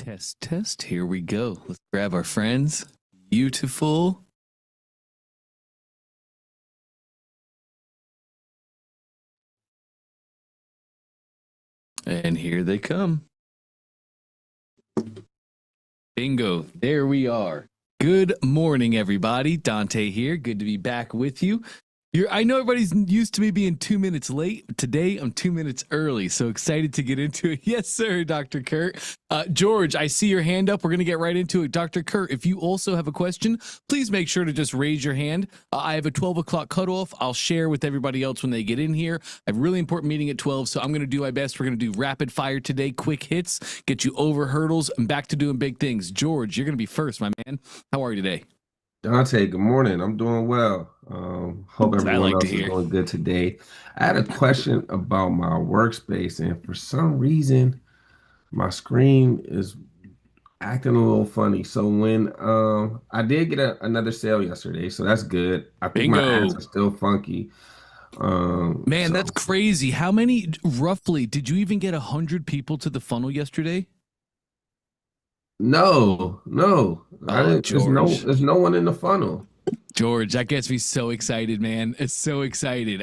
Test, test. Here we go. Let's grab our friends. Beautiful. And here they come. Bingo. There we are. Good morning, everybody. Dante here. Good to be back with you. I know everybody's used to me being 2 minutes late. Today, I'm 2 minutes early, so excited to get into it. Yes, sir, Dr. Kurt. George, I see your hand up. We're going to get right into it. Dr. Kurt, if you also have a question, please make sure to just raise your hand. I have a 12 o'clock cutoff. I'll share with everybody else when they get in here. I have a really important meeting at 12, so I'm going to do my best. We're going to do rapid fire today, quick hits, get you over hurdles, and back to doing big things. George, you're going to be first, my man. How are you today? Dante, good morning. I'm doing well. Hope everyone else is doing good today. I had a question about my workspace, and for some reason, my screen is acting a little funny. So when I did get another sale yesterday, so that's good. I think my Bingo. ads are still funky. Man, that's crazy. How many, roughly, did you even get 100 people to the funnel yesterday? No, I didn't. George. There's no one in the funnel. George, that gets me so excited, man. It's so excited.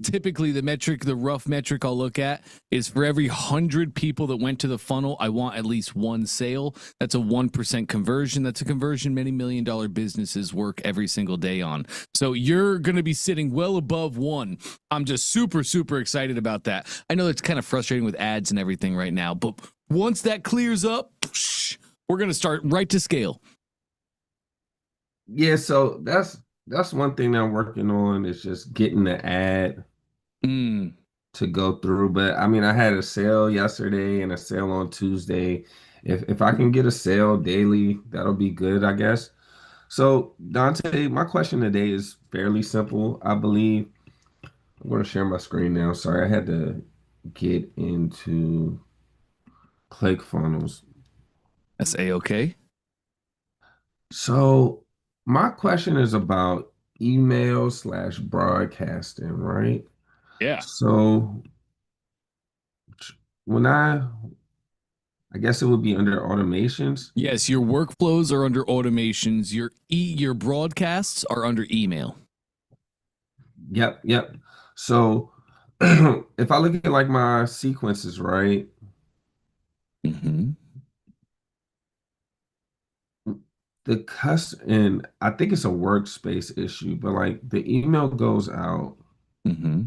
Typically, the rough metric I'll look at is for every 100 people that went to the funnel, I want at least one sale. That's a 1% conversion. That's a conversion many million-dollar businesses work every single day on. So you're going to be sitting well above one. I'm just super, super excited about that. I know it's kind of frustrating with ads and everything right now, but once that clears up, we're going to start right to scale. Yeah, so that's one thing that I'm working on is just getting the ad to go through. But I mean, I had a sale yesterday and a sale on Tuesday. If I can get a sale daily, that'll be good, I guess. So Dante, my question today is fairly simple. I believe I'm going to share my screen now. Sorry, I had to get into ClickFunnels. That's A-okay. So my question is about email/broadcasting, right? Yeah. So when I guess it would be under automations. Yes, your workflows are under automations. Your broadcasts are under email. Yep. So if I look at like my sequences, right? Mm-hmm. And I think it's a workspace issue, but like the email goes out. Mm-hmm.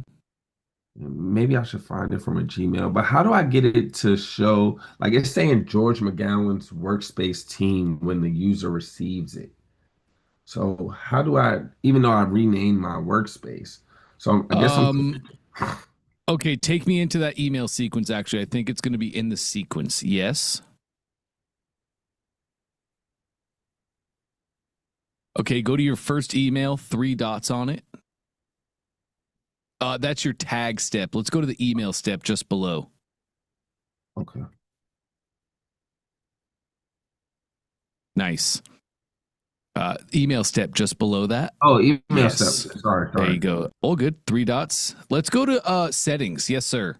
Maybe I should find it from a Gmail, but how do I get it to show, like it's saying George McGowan's workspace team when the user receives it? So how do I, even though I renamed my workspace? So I guess I'm. Okay, take me into that email sequence. Actually, I think it's going to be in the sequence. Yes. Okay, go to your first email, 3 dots on it. That's your tag step. Let's go to the email step just below. Okay. Nice. Email step just below that. Oh, email yes. step. Sorry. There you go. All good. 3 dots. Let's go to settings. Yes, sir.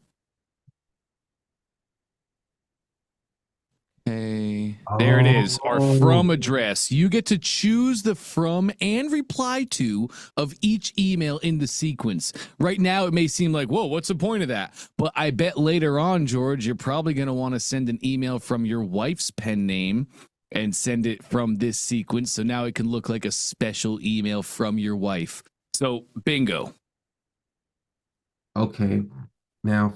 Hey, there it is. Our from address. You get to choose the from and reply to of each email in the sequence. Right now, it may seem like, whoa, what's the point of that? But I bet later on, George, you're probably going to want to send an email from your wife's pen name and send it from this sequence. So now it can look like a special email from your wife. So bingo. Okay. Now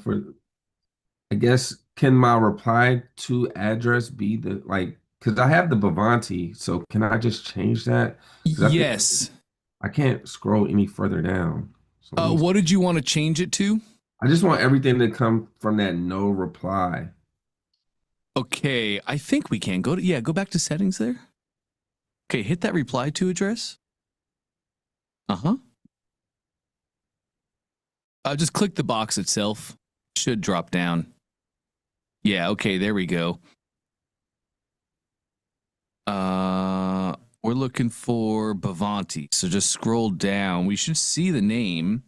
I guess, can my reply to address be because I have the Bavanti, so can I just change that? Yes. I can't scroll any further down. So what did you want to change it to? I just want everything to come from that no reply. Okay, I think we can go back to settings there. Okay, hit that reply to address. Just click the box itself. Should drop down. Yeah, okay, there we go. We're looking for Bavanti. So just scroll down. We should see the name.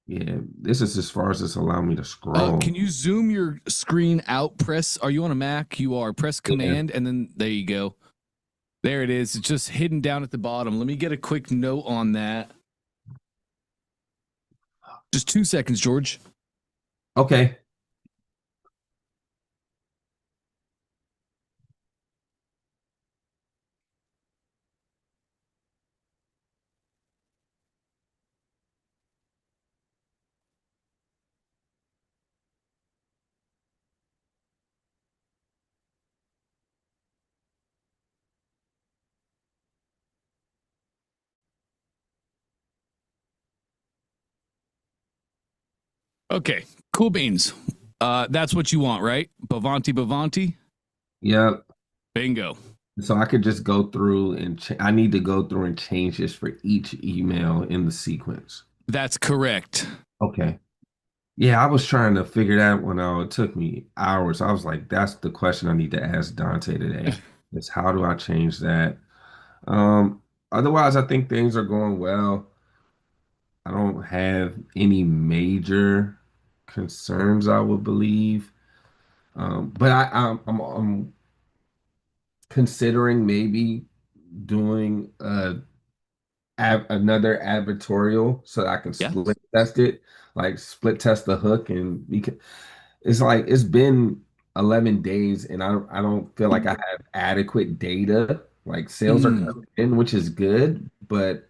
Yeah, this is as far as it's allowing me to Can scroll. you zoom your screen out? Are you on a Mac? You are. Press Yeah. Command, and then there you go. There it is. It's just hidden down at the bottom. Let me get a quick note on that. Just 2 seconds, George. Okay. Okay, cool beans. That's what you want, right? Bavanti. Yep. Bingo. So I could just go through and I need to go through and change this for each email in the sequence. That's correct. Okay. Yeah, I was trying to figure that one out. It took me hours. I was like, that's the question I need to ask Dante today. Is how do I change that? Um, Otherwise, I think things are going well. I don't have any major concerns, I would believe. But I'm considering maybe doing another advertorial so that I can Yeah. split test it, like split test the hook, and we can. It's like it's been 11 days, and I don't feel like I have adequate data. Like sales are Mm. coming in, which is good, but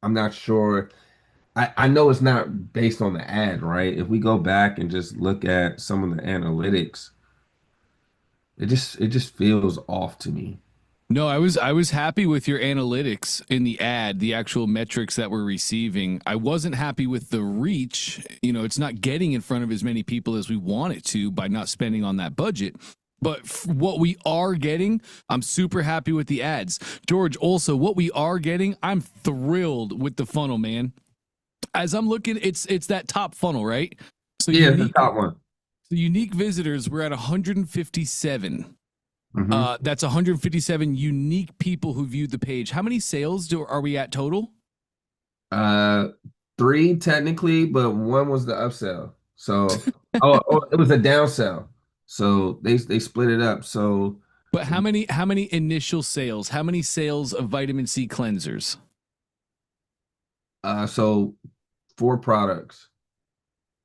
I'm not sure. I know it's not based on the ad, right? If we go back and just look at some of the analytics, it just feels off to me. No, I was happy with your analytics in the ad, the actual metrics that we're receiving. I wasn't happy with the reach. It's not getting in front of as many people as we want it to by not spending on that budget. But what we are getting, I'm super happy with the ads. George, also what we are getting, I'm thrilled with the funnel, man. As I'm looking, it's that top funnel, right? So Yeah, it's the unique top one. unique visitors, we're at 157. Hmm. That's 157 unique people who viewed the page. How many sales are we at total? Uh, Three technically, but one was the upsell. So, it was a downsell. So they split it up. So, But how many initial sales? How many sales of vitamin C cleansers? so 4 products.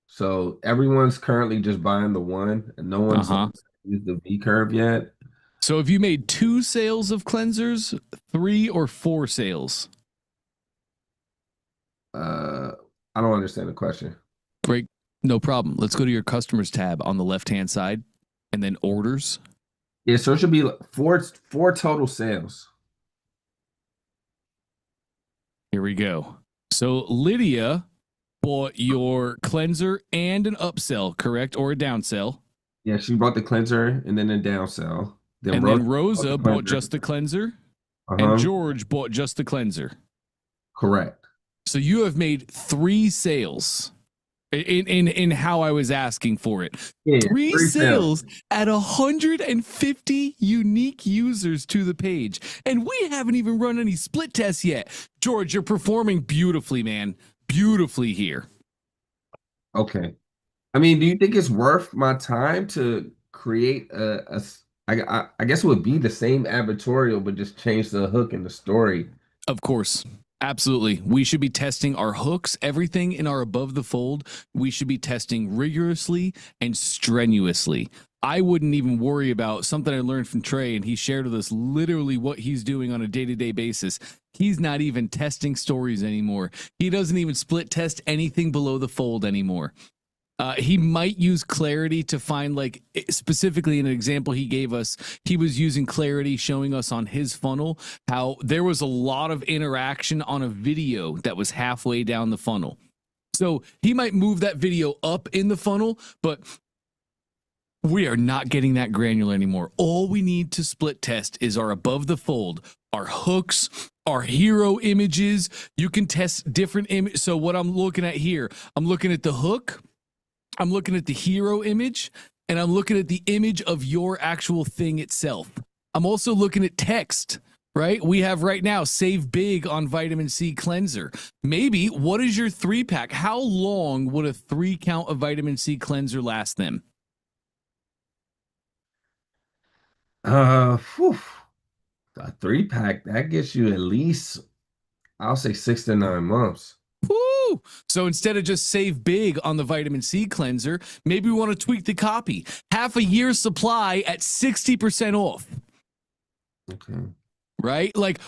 So everyone's currently just buying the one, and no one's like Uh-huh. used the V curve yet. So have you made 2 sales of cleansers, 3 or 4 sales? Uh, I don't understand the question. Great. No problem. Let's go to your customers tab on the left-hand side and then orders. Yeah, so it should be like four total sales. Here we go. So Lydia bought your cleanser and an upsell, correct? Or a downsell. Yeah, she bought the cleanser and then a downsell. Then And Rose then bought the Rosa bought cleanser. just the cleanser. And Uh-huh. George bought just the cleanser. Correct. So you have made 3 sales in how I was asking for it. Yeah, 3 3 sales. sales at 150 unique users to the page. And we haven't even run any split tests yet. George, you're performing beautifully, man. Beautifully here. Okay. I mean, do you think it's worth my time to create I guess it would be the same advertorial, but just change the hook and the story. Of course. Absolutely. We should be testing our hooks, everything in our above the fold. We should be testing rigorously and strenuously. I wouldn't even worry about something I learned from Trey, and he shared with us literally what he's doing on a day to day basis. He's not even testing stories anymore. He doesn't even split test anything below the fold anymore. He might use Clarity to find, like, specifically in an example he gave us, he was using Clarity showing us on his funnel how there was a lot of interaction on a video that was halfway down the funnel. So he might move that video up in the funnel, but we are not getting that granular anymore. All we need to split test is our above the fold, our hooks, our hero images. You can test different images. So what I'm looking at here, I'm looking at the hook, I'm looking at the hero image, and I'm looking at the image of your actual thing itself. I'm also looking at text. right? We have right now, save big on vitamin C cleanser. Maybe, what is your 3-pack? How long would a 3 count of vitamin C cleanser last them? Whew, a 3-pack that gets you at least, I'll say 6 to 9 months. Woo! So instead of just save big on the vitamin C cleanser, maybe we want to tweak the copy. Half a year's supply at 60% off. Okay. Right? Like,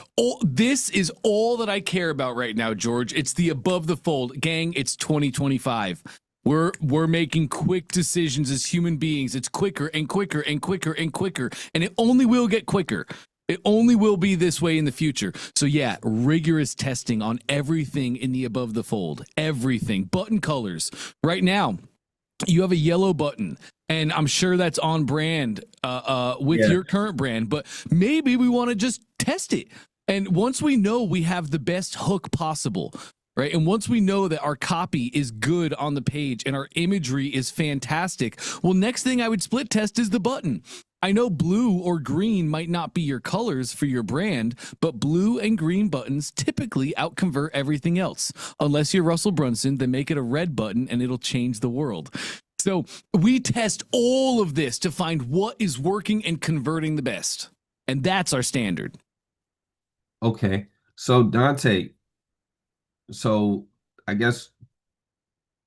this is all that I care about right now, George. It's the above the fold. Gang, it's 2025. We're making quick decisions as human beings. It's quicker and quicker and quicker and quicker, and it only will get quicker. It only will be this way in the future. So yeah, rigorous testing on everything in the above the fold. Everything. Button colors. Right now, you have a yellow button, and I'm sure that's on brand with your current brand, but maybe we want to just test it. And once we know we have the best hook possible, right? And once we know that our copy is good on the page and our imagery is fantastic, well, next thing I would split test is the button. I know blue or green might not be your colors for your brand, but blue and green buttons typically outconvert everything else. Unless you're Russell Brunson, then make it a red button and it'll change the world. So we test all of this to find what is working and converting the best. And that's our standard. Okay. So Dante, so I guess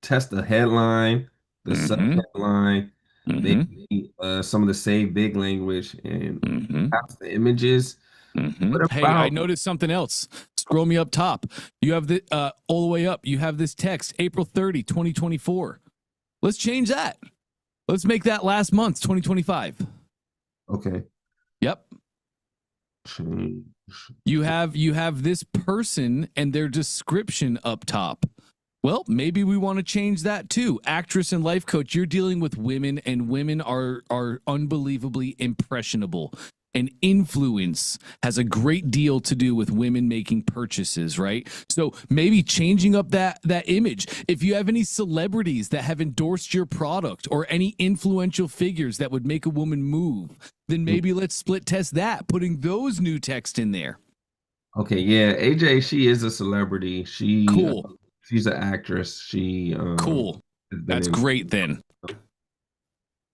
test the headline, the sub-headline, maybe some of the save big language and perhaps the images. What Hey, I about noticed something else. Scroll me up top. You have the all the way up. You have this text, April 30, 2024. Let's change that. Let's make that last month, 2025. okay. Yep. Change. You have this person and their description up top. Well, maybe we want to change that too. Actress and life coach, you're dealing with women, and women are unbelievably impressionable. And influence has a great deal to do with women making purchases, right? So maybe changing up that image. If you have any celebrities that have endorsed your product or any influential figures that would make a woman move, then maybe let's split test that, putting those new text in there. Okay, yeah, AJ, she is a celebrity. Cool. She's an actress. She Cool. has been That's in. great then.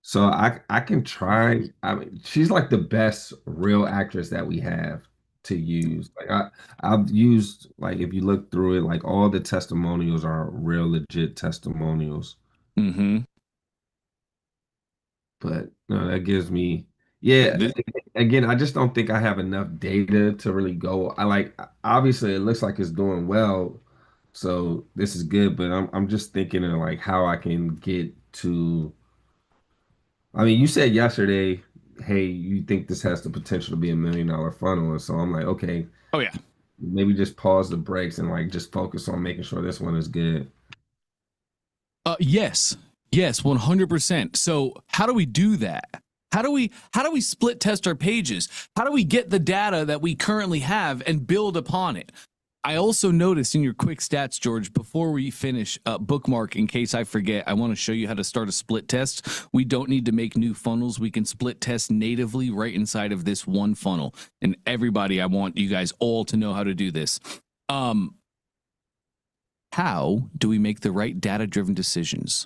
So I can try. I mean, she's like the best real actress that we have to use. Like I've used, like, if you look through it, like all the testimonials are real legit testimonials. Mm-hmm. But no, that gives me, yeah. Again, I just don't think I have enough data to really go. Obviously it looks like it's doing well, so this is good. But I'm just thinking of like how I can get to. I mean, you said yesterday, hey, you think this has the potential to be $1 million funnel, and so I'm like, okay, Oh yeah. maybe just pause the brakes and like just focus on making sure this one is good. Yes. Yes, 100%. So how do we do that? How do we split test our pages? How do we get the data that we currently have and build upon it? I also noticed in your quick stats, George, before we finish, bookmark in case I forget, I want to show you how to start a split test. We don't need to make new funnels. We can split test natively right inside of this one funnel. And everybody, I want you guys all to know how to do this. How do we make the right data-driven decisions?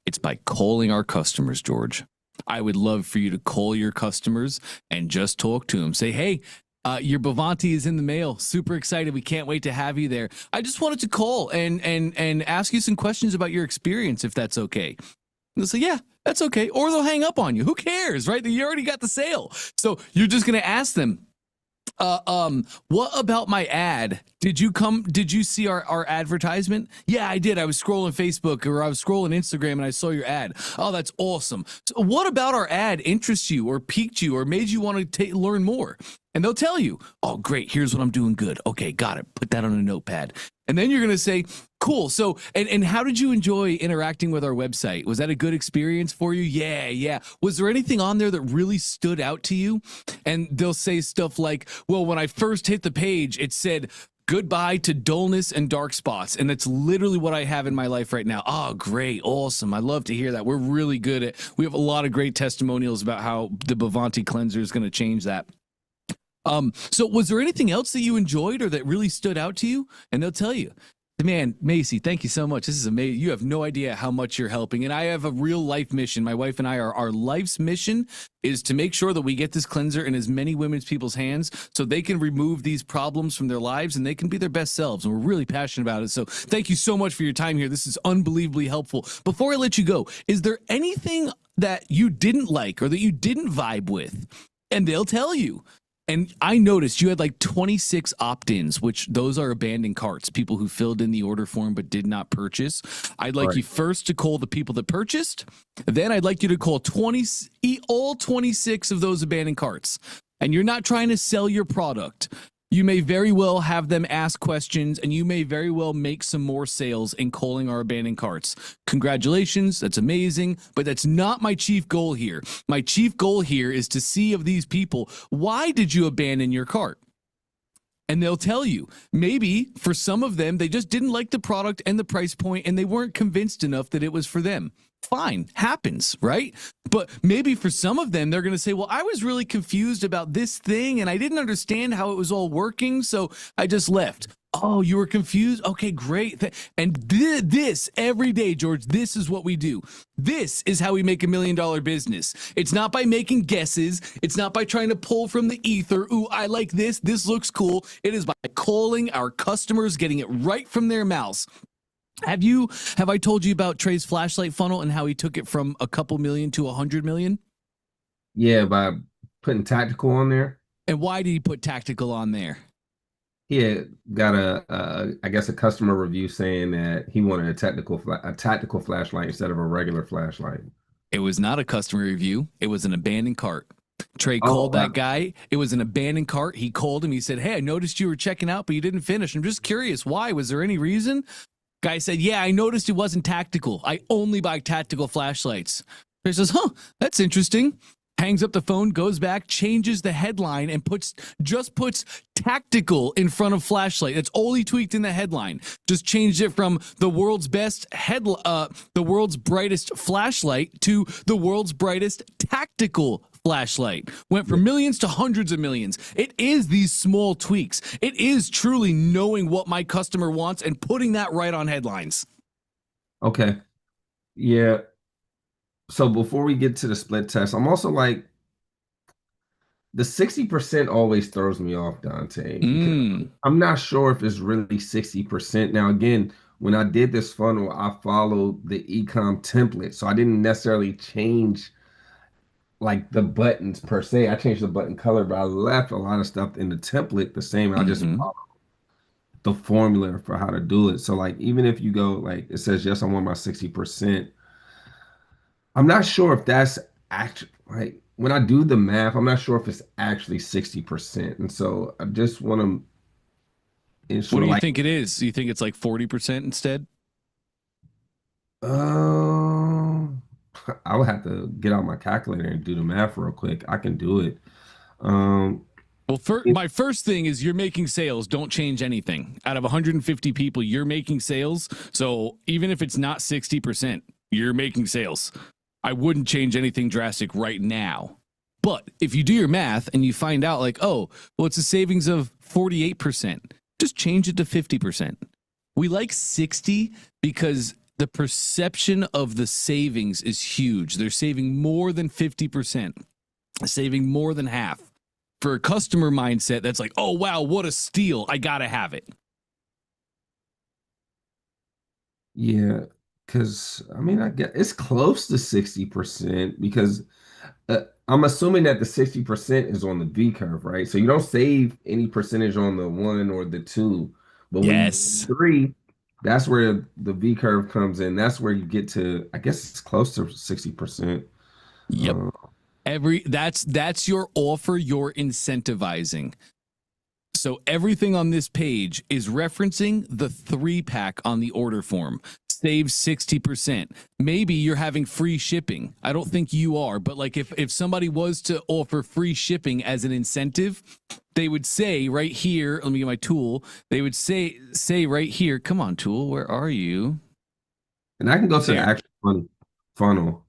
It's by calling our customers, George. I would love for you to call your customers and just talk to them. Say, hey, your Bavanti is in the mail. Super excited. We can't wait to have you there. I just wanted to call and ask you some questions about your experience, if that's okay. And they'll say, yeah, that's okay. Or they'll hang up on you. Who cares, right? You already got the sale. So you're just going to ask them, what about my ad? Did you see our advertisement? Yeah, I did. I was scrolling Facebook or I was scrolling Instagram and I saw your ad. Oh, that's awesome. So what about our ad interests you or piqued you or made you want to learn more? And they'll tell you, oh, great. Here's what I'm doing good. Okay, got it. Put that on a notepad. And then you're going to say, cool. So, and how did you enjoy interacting with our website? Was that a good experience for you? Yeah. Was there anything on there that really stood out to you? And they'll say stuff like, well, when I first hit the page, it said, goodbye to dullness and dark spots. And that's literally what I have in my life right now. Oh, great. Awesome. I love to hear that. We're really good at, we have a lot of great testimonials about how the Bavanti cleanser is going to change that. So was there anything else that you enjoyed or that really stood out to you? And they'll tell you. Man, Macy, thank you so much. This is amazing. You have no idea how much you're helping. And I have a real life mission. My wife and I our life's mission is to make sure that we get this cleanser in as many women's people's hands so they can remove these problems from their lives and they can be their best selves. And we're really passionate about it. So thank you so much for your time here. This is unbelievably helpful. Before I let you go, is there anything that you didn't like or that you didn't vibe with? And they'll tell you. And I noticed you had like 26 opt-ins, which those are abandoned carts, people who filled in the order form but did not purchase. I'd like you first to call the people that purchased. Then I'd like you to call all 26 of those abandoned carts. And you're not trying to sell your product. You may very well have them ask questions, and you may very well make some more sales in calling our abandoned carts. Congratulations, that's amazing, but that's not my chief goal here. My chief goal here is to see of these people, why did you abandon your cart? And they'll tell you, maybe for some of them, they just didn't like the product and the price point, and they weren't convinced enough that it was for them. Fine, happens, right? But maybe for some of them, they're going to say, well, I was really confused about this thing and I didn't understand how it was all working, so I just left. Oh, you were confused? Okay, great. And this every day, George, this is what we do. This is how we make $1 million business. It's not by making guesses. It's not by trying to pull from the ether. Ooh, I like this. This looks cool. It is by calling our customers, getting it right from their mouths. Have I told you about Trey's flashlight funnel and how he took it from a couple million to 100 million? Yeah, by putting tactical on there. And why did he put tactical on there? He had got I guess a customer review saying that he wanted a tactical flashlight instead of a regular flashlight. It was not a customer review. It was an abandoned cart. Trey called that guy. It was an abandoned cart. He called him. He said, hey, I noticed you were checking out, but you didn't finish. I'm just curious. Why? Was there any reason? Guy said, yeah, I noticed it wasn't tactical. I only buy tactical flashlights. He says, huh, that's interesting. Hangs up the phone, goes back, changes the headline, and puts tactical in front of flashlight. That's all he tweaked in the headline. Just changed it from the world's the world's brightest flashlight to the world's brightest tactical flashlight. Went from millions to hundreds of millions. It is these small tweaks. It is truly knowing what my customer wants and putting that right on headlines. Okay. Yeah. So before we get to the split test, I'm also like, the 60% always throws me off, Dante. I'm not sure if it's really 60%. Now, again, when I did this funnel, I followed the ecom template. So I didn't necessarily change like the buttons per se. I changed the button color, but I left a lot of stuff in the template the same. I just followed the formula for how to do it. So like, even if you go like, it says, yes, I want my 60%. I'm not sure if that's actually like when I do the math, I'm not sure if it's actually 60%. And so I just want to ensure. What do you think it is? You think it's like 40% instead? I would have to get out my calculator and do the math real quick. I can do it. Well, my first thing is you're making sales. Don't change anything. Out of 150 people, you're making sales. So even if it's not 60%, you're making sales. I wouldn't change anything drastic right now. But if you do your math and you find out like, oh, well, it's a savings of 48%, just change it to 50%. We like 60 because the perception of the savings is huge. They're saving more than 50%, saving more than half. For a customer mindset, that's like, oh, wow, what a steal. I got to have it. Yeah. Because I mean, I guess it's close to 60% because I'm assuming that the 60% is on the V curve, right? So you don't save any percentage on the 1 or the 2, but when you do 3, that's where the V curve comes in. That's where you get to, I guess it's close to 60%. Yep. That's your offer, you're incentivizing. So everything on this page is referencing the 3-pack on the order form. Save 60%. Maybe you're having free shipping. I don't think you are, but like if somebody was to offer free shipping as an incentive, they would say right here, let me get my tool. They would say right here, come on, tool, where are you? And I can go to the actual funnel.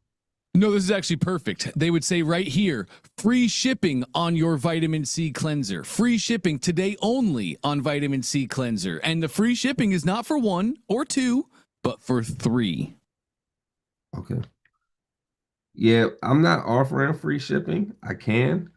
No, this is actually perfect. They would say right here, free shipping on your vitamin C cleanser. Free shipping today only on vitamin C cleanser. And the free shipping is not for 1 or 2, but for 3. Okay. Yeah, I'm not offering free shipping. I can.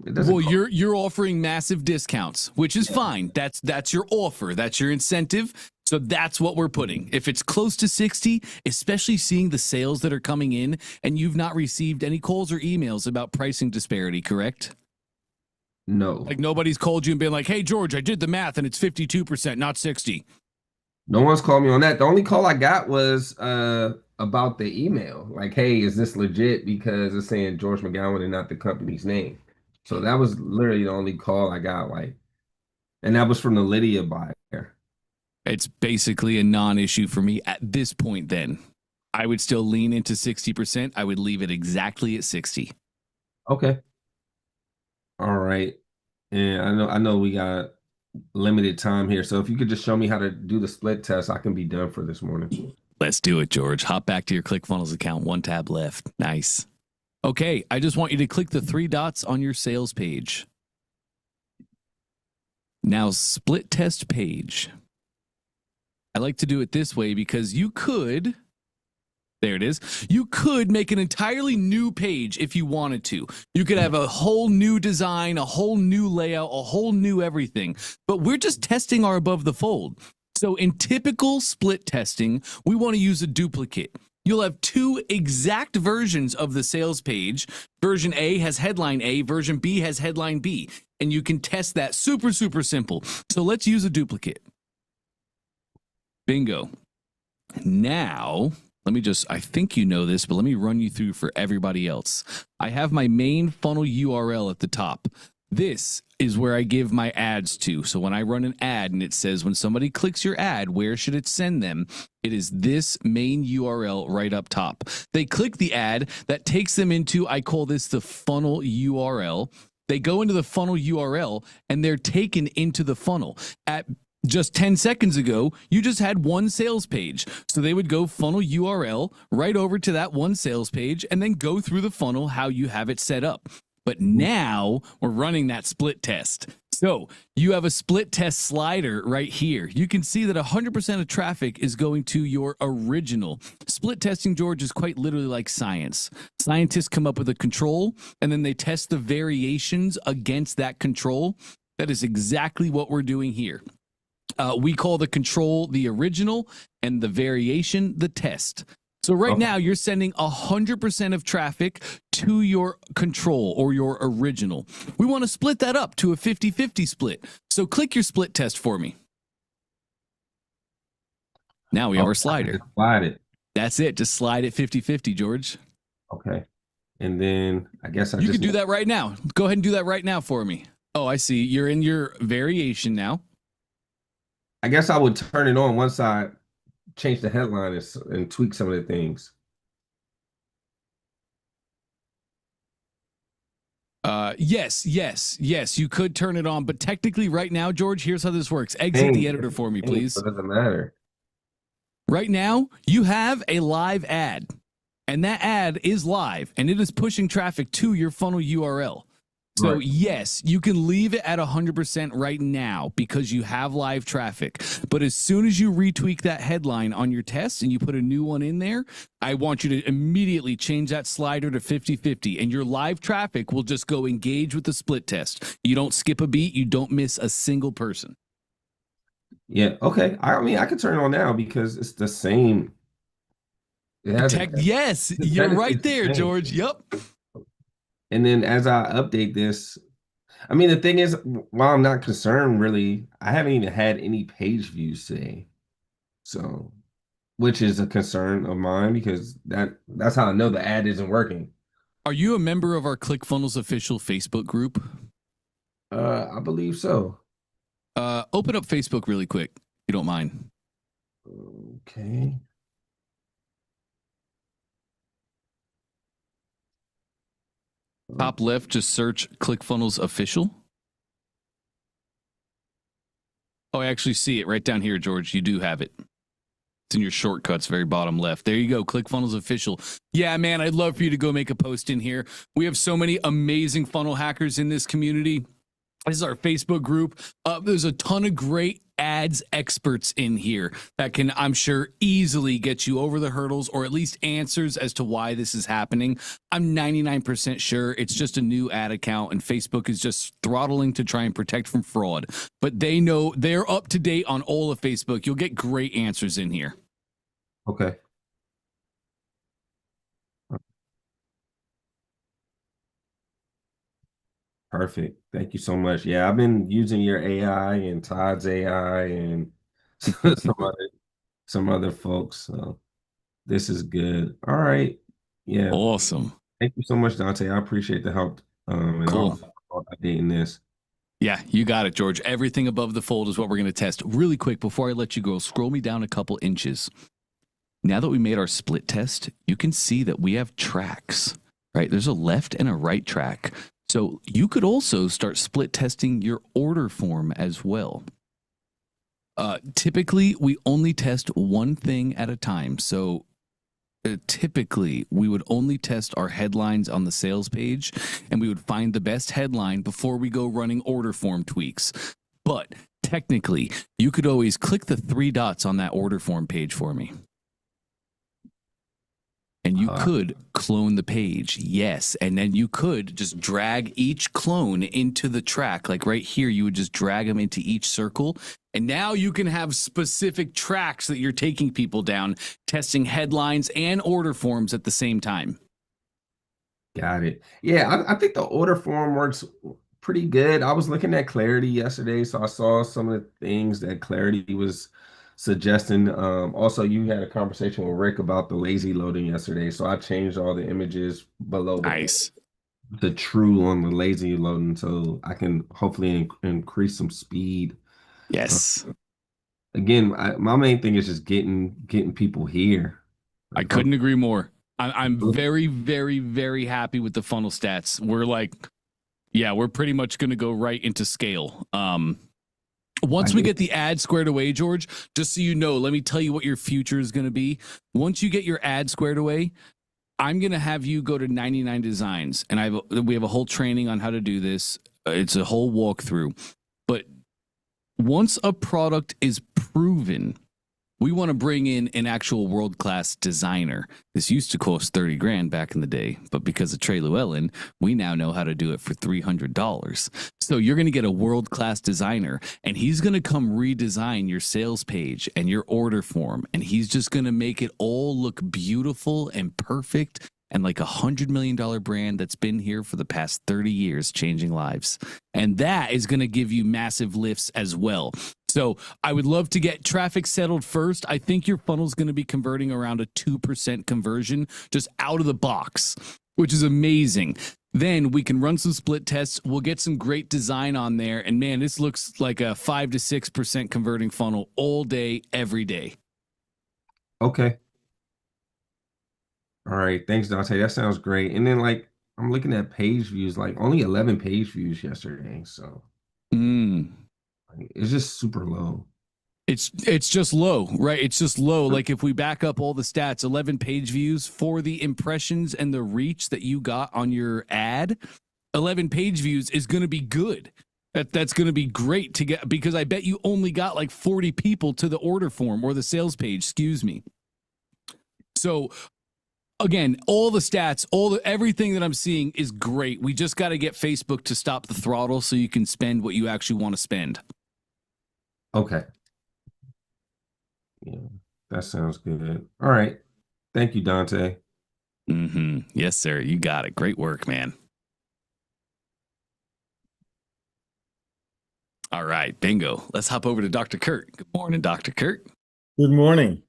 It doesn't Well, cost. you're offering massive discounts, which is fine. That's your offer. That's your incentive. So that's what we're putting. If it's close to 60, especially seeing the sales that are coming in, and you've not received any calls or emails about pricing disparity, correct? No. Like nobody's called you and been like, "Hey George, I did the math and it's 52%, not 60." No one's called me on that. The only call I got was about the email. Like, hey, is this legit? Because it's saying George McGowan and not the company's name. So that was literally the only call I got, like, and that was from the Lydia buyer. It's basically a non-issue for me at this point then. I would still lean into 60%. I would leave it exactly at 60. Okay. All right. And I know we got limited time here. So if you could just show me how to do the split test, I can be done for this morning. Let's do it, George. Hop back to your ClickFunnels account. 1 tab left. Nice. Okay, I just want you to click the 3 dots on your sales page. Now, split test page. I like to do it this way because you could, there it is, you could make an entirely new page if you wanted to. You could have a whole new design, a whole new layout, a whole new everything. But we're just testing our above the fold. So in typical split testing, we want to use a duplicate. You'll have 2 exact versions of the sales page. Version A has headline A, version B has headline B, and you can test that super, super simple. So let's use a duplicate. Bingo. Now, let me just, I think you know this, but let me run you through for everybody else. I have my main funnel URL at the top. This is where I give my ads to. So when I run an ad and it says when somebody clicks your ad, where should it send them? It is this main URL right up top. They click the ad, that takes them into, I call this the funnel URL. They go into the funnel URL and they're taken into the funnel. At just 10 seconds ago, you just had one sales page. So they would go funnel URL right over to that one sales page and then go through the funnel how you have it set up. But now we're running that split test. So you have a split test slider right here. You can see that 100% of traffic is going to your original. Split testing, George, is quite literally like science. Scientists come up with a control and then they test the variations against that control. That is exactly what we're doing here. We call the control the original and the variation the test. So right now you're sending 100% of traffic to your control or your original. We want to split that up to a 50-50 split. So click your split test for me. Now we have our slider. Slide it. That's it. Just slide it 50-50, George. Okay. And then I guess you can do that right now. Go ahead and do that right now for me. Oh, I see. You're in your variation now. I guess I would turn it on one side, change the headline and tweak some of the things. Yes. You could turn it on, but technically right now, George, here's how this works. Exit the editor for me, please. It doesn't matter. Right now, you have a live ad, and that ad is live, and it is pushing traffic to your funnel URL. So yes, you can leave it at 100% right now because you have live traffic. But as soon as you retweak that headline on your test and you put a new one in there, I want you to immediately change that slider to 50-50 and your live traffic will just go engage with the split test. You don't skip a beat. You don't miss a single person. Yeah. Okay. I mean, I can turn it on now because it's the same. Yes, you're right there, George. Yep. And then as I update this, I mean, the thing is, while I'm not concerned, really, I haven't even had any page views today. So, which is a concern of mine because that's how I know the ad isn't working. Are you a member of our ClickFunnels official Facebook group? I believe so. Open up Facebook really quick, if you don't mind. Okay. Top left, just search ClickFunnels official. Oh, I actually see it right down here, George. You do have it. It's in your shortcuts, very bottom left. There you go. ClickFunnels Official. Yeah, man, I'd love for you to go make a post in here. We have so many amazing funnel hackers in this community. This is our Facebook group. There's a ton of great ads experts in here that can, I'm sure, easily get you over the hurdles or at least answers as to why this is happening. I'm 99% sure it's just a new ad account and Facebook is just throttling to try and protect from fraud. But they know they're up to date on all of Facebook. You'll get great answers in here. Okay. Perfect. Thank you so much. Yeah, I've been using your AI and Todd's AI and some other folks. So this is good. All right. Yeah. Awesome. Thank you so much, Dante. I appreciate the help. And Cool. I'll updating this. Yeah, you got it, George. Everything above the fold is what we're going to test. Really quick, before I let you go, scroll me down a couple inches. Now that we made our split test, you can see that we have tracks, right? There's a left and a right track. So you could also start split testing your order form as well. Typically, we only test one thing at a time. So typically, we would only test our headlines on the sales page, and we would find the best headline before we go running order form tweaks. But technically, you could always click the 3 dots on that order form page for me. And you could clone the page, yes. And then you could just drag each clone into the track. Like right here, you would just drag them into each circle. And now you can have specific tracks that you're taking people down, testing headlines and order forms at the same time. Got it. Yeah, I think the order form works pretty good. I was looking at Clarity yesterday, so I saw some of the things that Clarity was suggesting. Also, you had a conversation with Rick about the lazy loading yesterday, so I changed all the images below the true on the lazy loading, so I can hopefully increase some speed. Yes. Again, my main thing is just getting people here. I couldn't agree more. I'm very, very, very happy with the funnel stats. We're like, yeah, we're pretty much going to go right into scale. Once we get the ad squared away, George, just so you know, let me tell you what your future is going to be. Once you get your ad squared away, I'm going to have you go to 99 Designs, and we have a whole training on how to do this. It's a whole walkthrough. But once a product is proven, we want to bring in an actual world-class designer. This used to cost 30 grand back in the day, but because of Trey Llewellyn, we now know how to do it for $300. So you're going to get a world-class designer, and he's going to come redesign your sales page and your order form, and he's just going to make it all look beautiful and perfect and like $100 million brand that's been here for the past 30 years, changing lives. And that is going to give you massive lifts as well. So I would love to get traffic settled first. I think your funnel is going to be converting around a 2% conversion just out of the box, which is amazing. Then we can run some split tests. We'll get some great design on there. And man, this looks like a 5 to 6% converting funnel all day, every day. Okay. All right. Thanks, Dante. That sounds great. And then like I'm looking at page views, like only 11 page views yesterday. So it's just super low. It's just low, right? It's just low. Like if we back up all the stats, 11 page views for the impressions and the reach that you got on your ad, 11 page views is going to be good. That's going to be great to get, because I bet you only got like 40 people to the order form or the sales page, excuse me. So again, all the stats, everything that I'm seeing is great. We just got to get Facebook to stop the throttle so you can spend what you actually want to spend. Okay. Yeah, that sounds good. All right. Thank you, Dante. Yes, sir. You got it. Great work, man. All right, bingo. Let's hop over to Dr. Kurt. Good morning, Dr. Kurt. Good morning.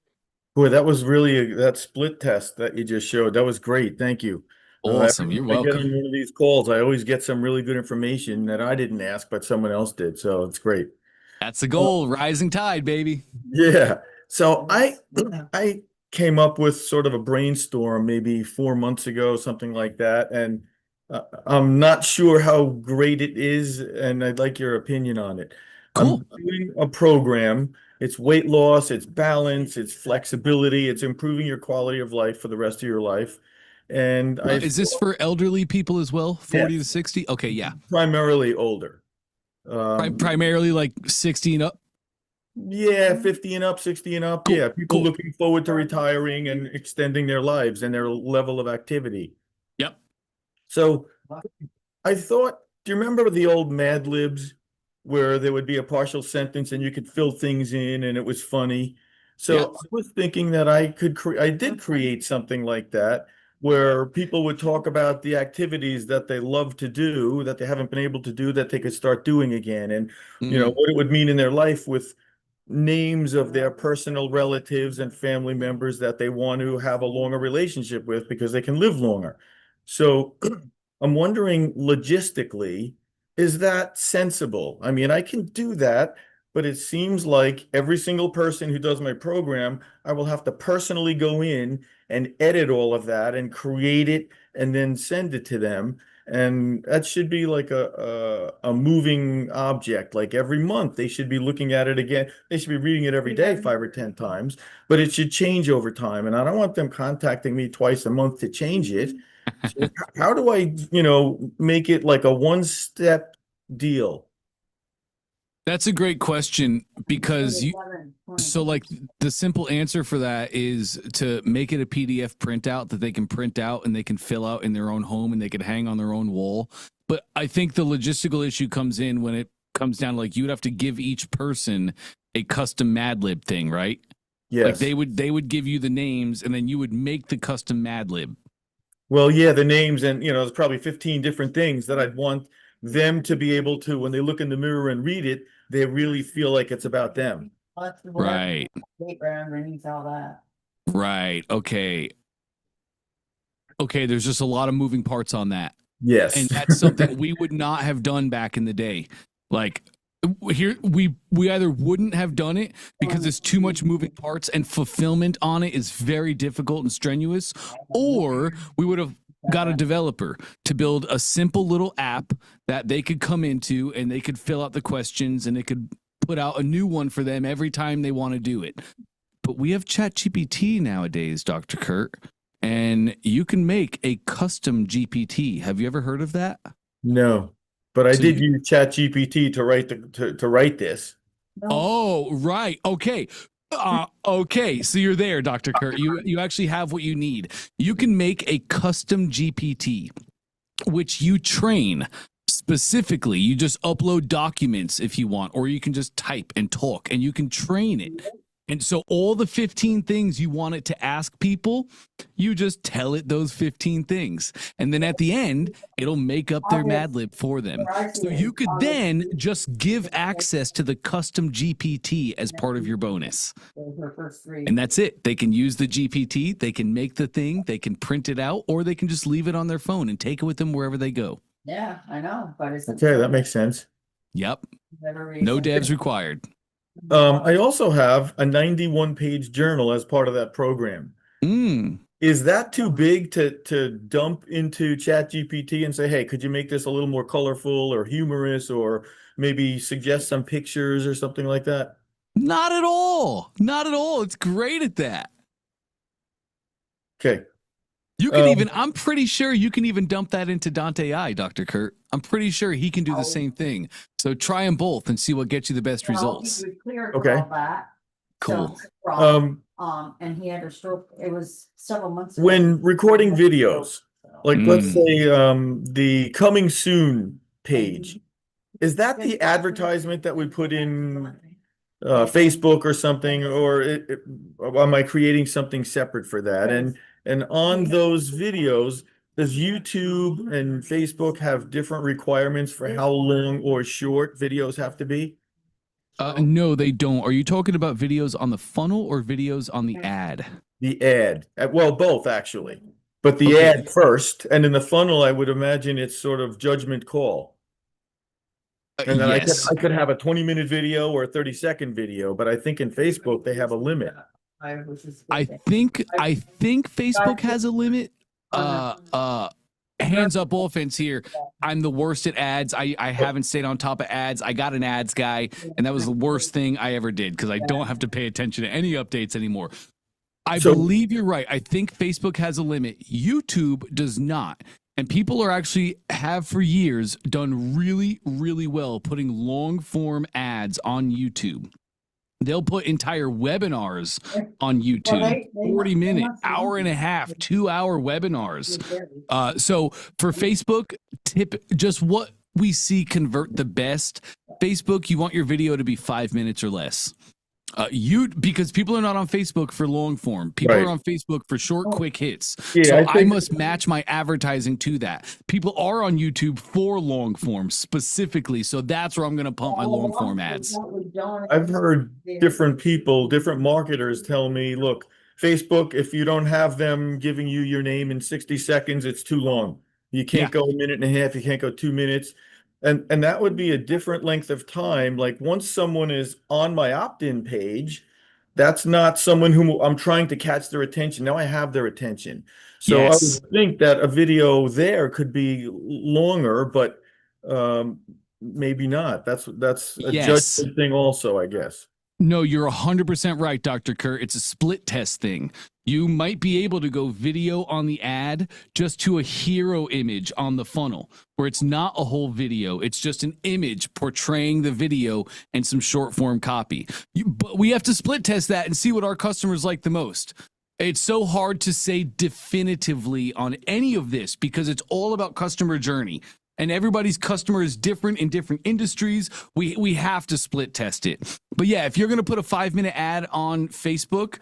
Boy, that was really that split test that you just showed. That was great. Thank you. Awesome. You're welcome. I get on one of these calls, I always get some really good information that I didn't ask, but someone else did. So it's great. That's the goal. Rising tide, baby. Yeah. So I came up with sort of a brainstorm maybe 4 months ago, something like that. And I'm not sure how great it is, and I'd like your opinion on it. Cool. I'm doing a program. It's weight loss, it's balance, it's flexibility, it's improving your quality of life for the rest of your life. And Is this for elderly people as well? 40 to 60? Okay, yeah. Primarily older. Primarily like 60 and up? Yeah, 50 and up, 60 and up. Cool, Yeah, people cool. looking forward to retiring and extending their lives and their level of activity. Yep. So I thought, do you remember the old Mad Libs where there would be a partial sentence and you could fill things in and it was funny? So Yep. I was thinking that I did create something like that where people would talk about the activities that they love to do, that they haven't been able to do, that they could start doing again, and what it would mean in their life with names of their personal relatives and family members that they want to have a longer relationship with because they can live longer. So I'm wondering logistically, is that sensible? I mean, I can do that, but it seems like every single person who does my program, I will have to personally go in and edit all of that and create it and then send it to them. And that should be like a moving object. Like every month, they should be looking at it again. They should be reading it every day, 5 or 10 times, but it should change over time. And I don't want them contacting me twice a month to change it. So how do I, make it like a one-step deal? That's a great question because like the simple answer for that is to make it a PDF printout that they can print out and they can fill out in their own home and they can hang on their own wall. But I think the logistical issue comes in when it comes down to like you would have to give each person a custom Mad Lib thing, right? Yes. Like they would give you the names and then you would make the custom Mad Lib. Well, yeah, the names and there's probably 15 different things that I'd want them to be able to, when they look in the mirror and read it, they really feel like it's about them. Right. Underneath all that. Right. Okay. Okay. There's just a lot of moving parts on that. Yes. And that's something we would not have done back in the day. Like here, we either wouldn't have done it because there's too much moving parts and fulfillment on it is very difficult and strenuous, or we would have got a developer to build a simple little app that they could come into and they could fill out the questions and it could put out a new one for them every time they want to do it. But we have ChatGPT nowadays, Dr. Kurt, and you can make a custom GPT. Have you ever heard of that? No, but I did use ChatGPT to write this. Oh, right. Okay. Okay, so you're there, Dr. Kurt. You actually have what you need. You can make a custom GPT, which you train specifically. You just upload documents if you want, or you can just type and talk, and you can train it. And so all the 15 things you want it to ask people, you just tell it those 15 things. And then at the end, it'll make up their Mad Lib for them. So you could then just give access to the custom GPT as part of your bonus. And that's it. They can use the GPT, they can make the thing, they can print it out, or they can just leave it on their phone and take it with them wherever they go. Yeah, I know. But it's Okay, that makes sense. Yep. No devs required. I also have a 91-page journal as part of that program. Is that too big to dump into ChatGPT and say, hey, could you make this a little more colorful or humorous, or maybe suggest some pictures or something like that? Not at all. Not at all. It's great at that. Okay. You can I'm pretty sure you can even dump that into Dante AI, Dr. Kurt. I'm pretty sure he can do the same thing. So try them both and see what gets you the best results. Okay. Cool. And he had a stroke. It was several months ago. When recording videos, like let's say the coming soon page, is that the advertisement that we put in Facebook or something, or am I creating something separate for that? And on those videos, does YouTube and Facebook have different requirements for how long or short videos have to be? No, they don't. Are you talking about videos on the funnel or videos on the ad? The ad. Well, both actually. But the ad first, and in the funnel, I would imagine it's sort of judgment call. And then Yes. I could have a 20-minute video or a 30-second video, but I think in Facebook they have a limit. I think Facebook has a limit. hands up offense here. I'm the worst at ads. I haven't stayed on top of ads. I got an ads guy, and that was the worst thing I ever did because I don't have to pay attention to any updates anymore. I believe you're right. I think Facebook has a limit. YouTube does not. And people are actually have for years done really, really well putting long form ads on YouTube. They'll put entire webinars on YouTube, 40 minute, hour and a half, 2-hour webinars. So for Facebook, tip just what we see convert the best. Facebook, you want your video to be 5 minutes or less. Because people are not on Facebook for long form. People are on Facebook for short, quick hits. Yeah, so I must match my advertising to that. People are on YouTube for long form specifically. So that's where I'm going to pump my long form ads. I've heard different people, different marketers tell me, look, Facebook, if you don't have them giving you your name in 60 seconds, it's too long. You can't go a minute and a half. You can't go 2 minutes. And that would be a different length of time. Like once someone is on my opt-in page, that's not someone whom I'm trying to catch their attention. Now I have their attention. So I would think that a video there could be longer, but maybe not. That's a judgment thing also, I guess. No, you're 100% right, Dr. Kerr. It's a split test thing. You might be able to go video on the ad just to a hero image on the funnel where it's not a whole video. It's just an image portraying the video and some short form copy. But we have to split test that and see what our customers like the most. It's so hard to say definitively on any of this because it's all about customer journey. And everybody's customer is different in different industries. We have to split test it. But yeah, if you're going to put a 5-minute ad on Facebook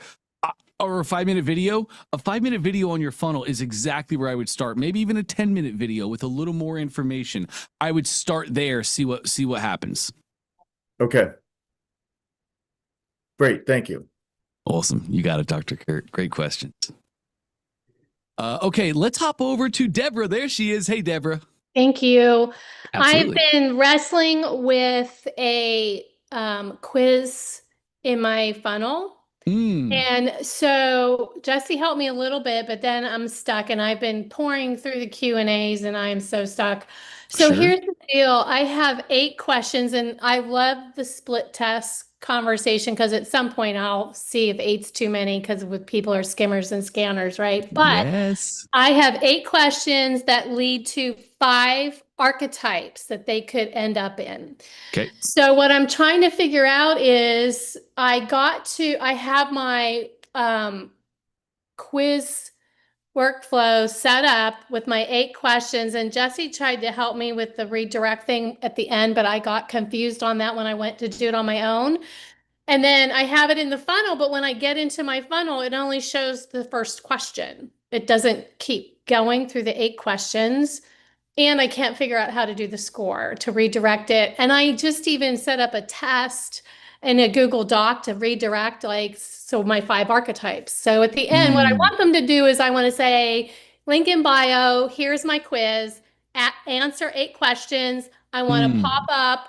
or a 5-minute video, a 5-minute video on your funnel is exactly where I would start. Maybe even a 10-minute video with a little more information. I would start there, see what happens. Okay. Great. Thank you. Awesome. You got it, Dr. Kurt. Great questions. Okay, let's hop over to Deborah. There she is. Hey, Deborah. Thank you. Absolutely. I've been wrestling with a quiz in my funnel. And so Jesse helped me a little bit, but then I'm stuck and I've been pouring through the Q&As and I am so stuck. So here's the deal. I have 8 questions and I love the split test conversation because at some point I'll see if 8's too many because with people are skimmers and scanners, right? But I have 8 questions that lead to 5 archetypes that they could end up in. Okay. So what I'm trying to figure out is I have my quiz workflow set up with my 8 questions, and Jesse tried to help me with the redirect thing at the end, but I got confused on that when I went to do it on my own. And then I have it in the funnel, but when I get into my funnel, it only shows the first question. It doesn't keep going through the 8 questions. And I can't figure out how to do the score to redirect it. And I just even set up a test in a Google Doc to redirect so my 5 archetypes. So at the end, what I want them to do is I want to say, link in bio, here's my quiz, answer 8 questions. I want to pop up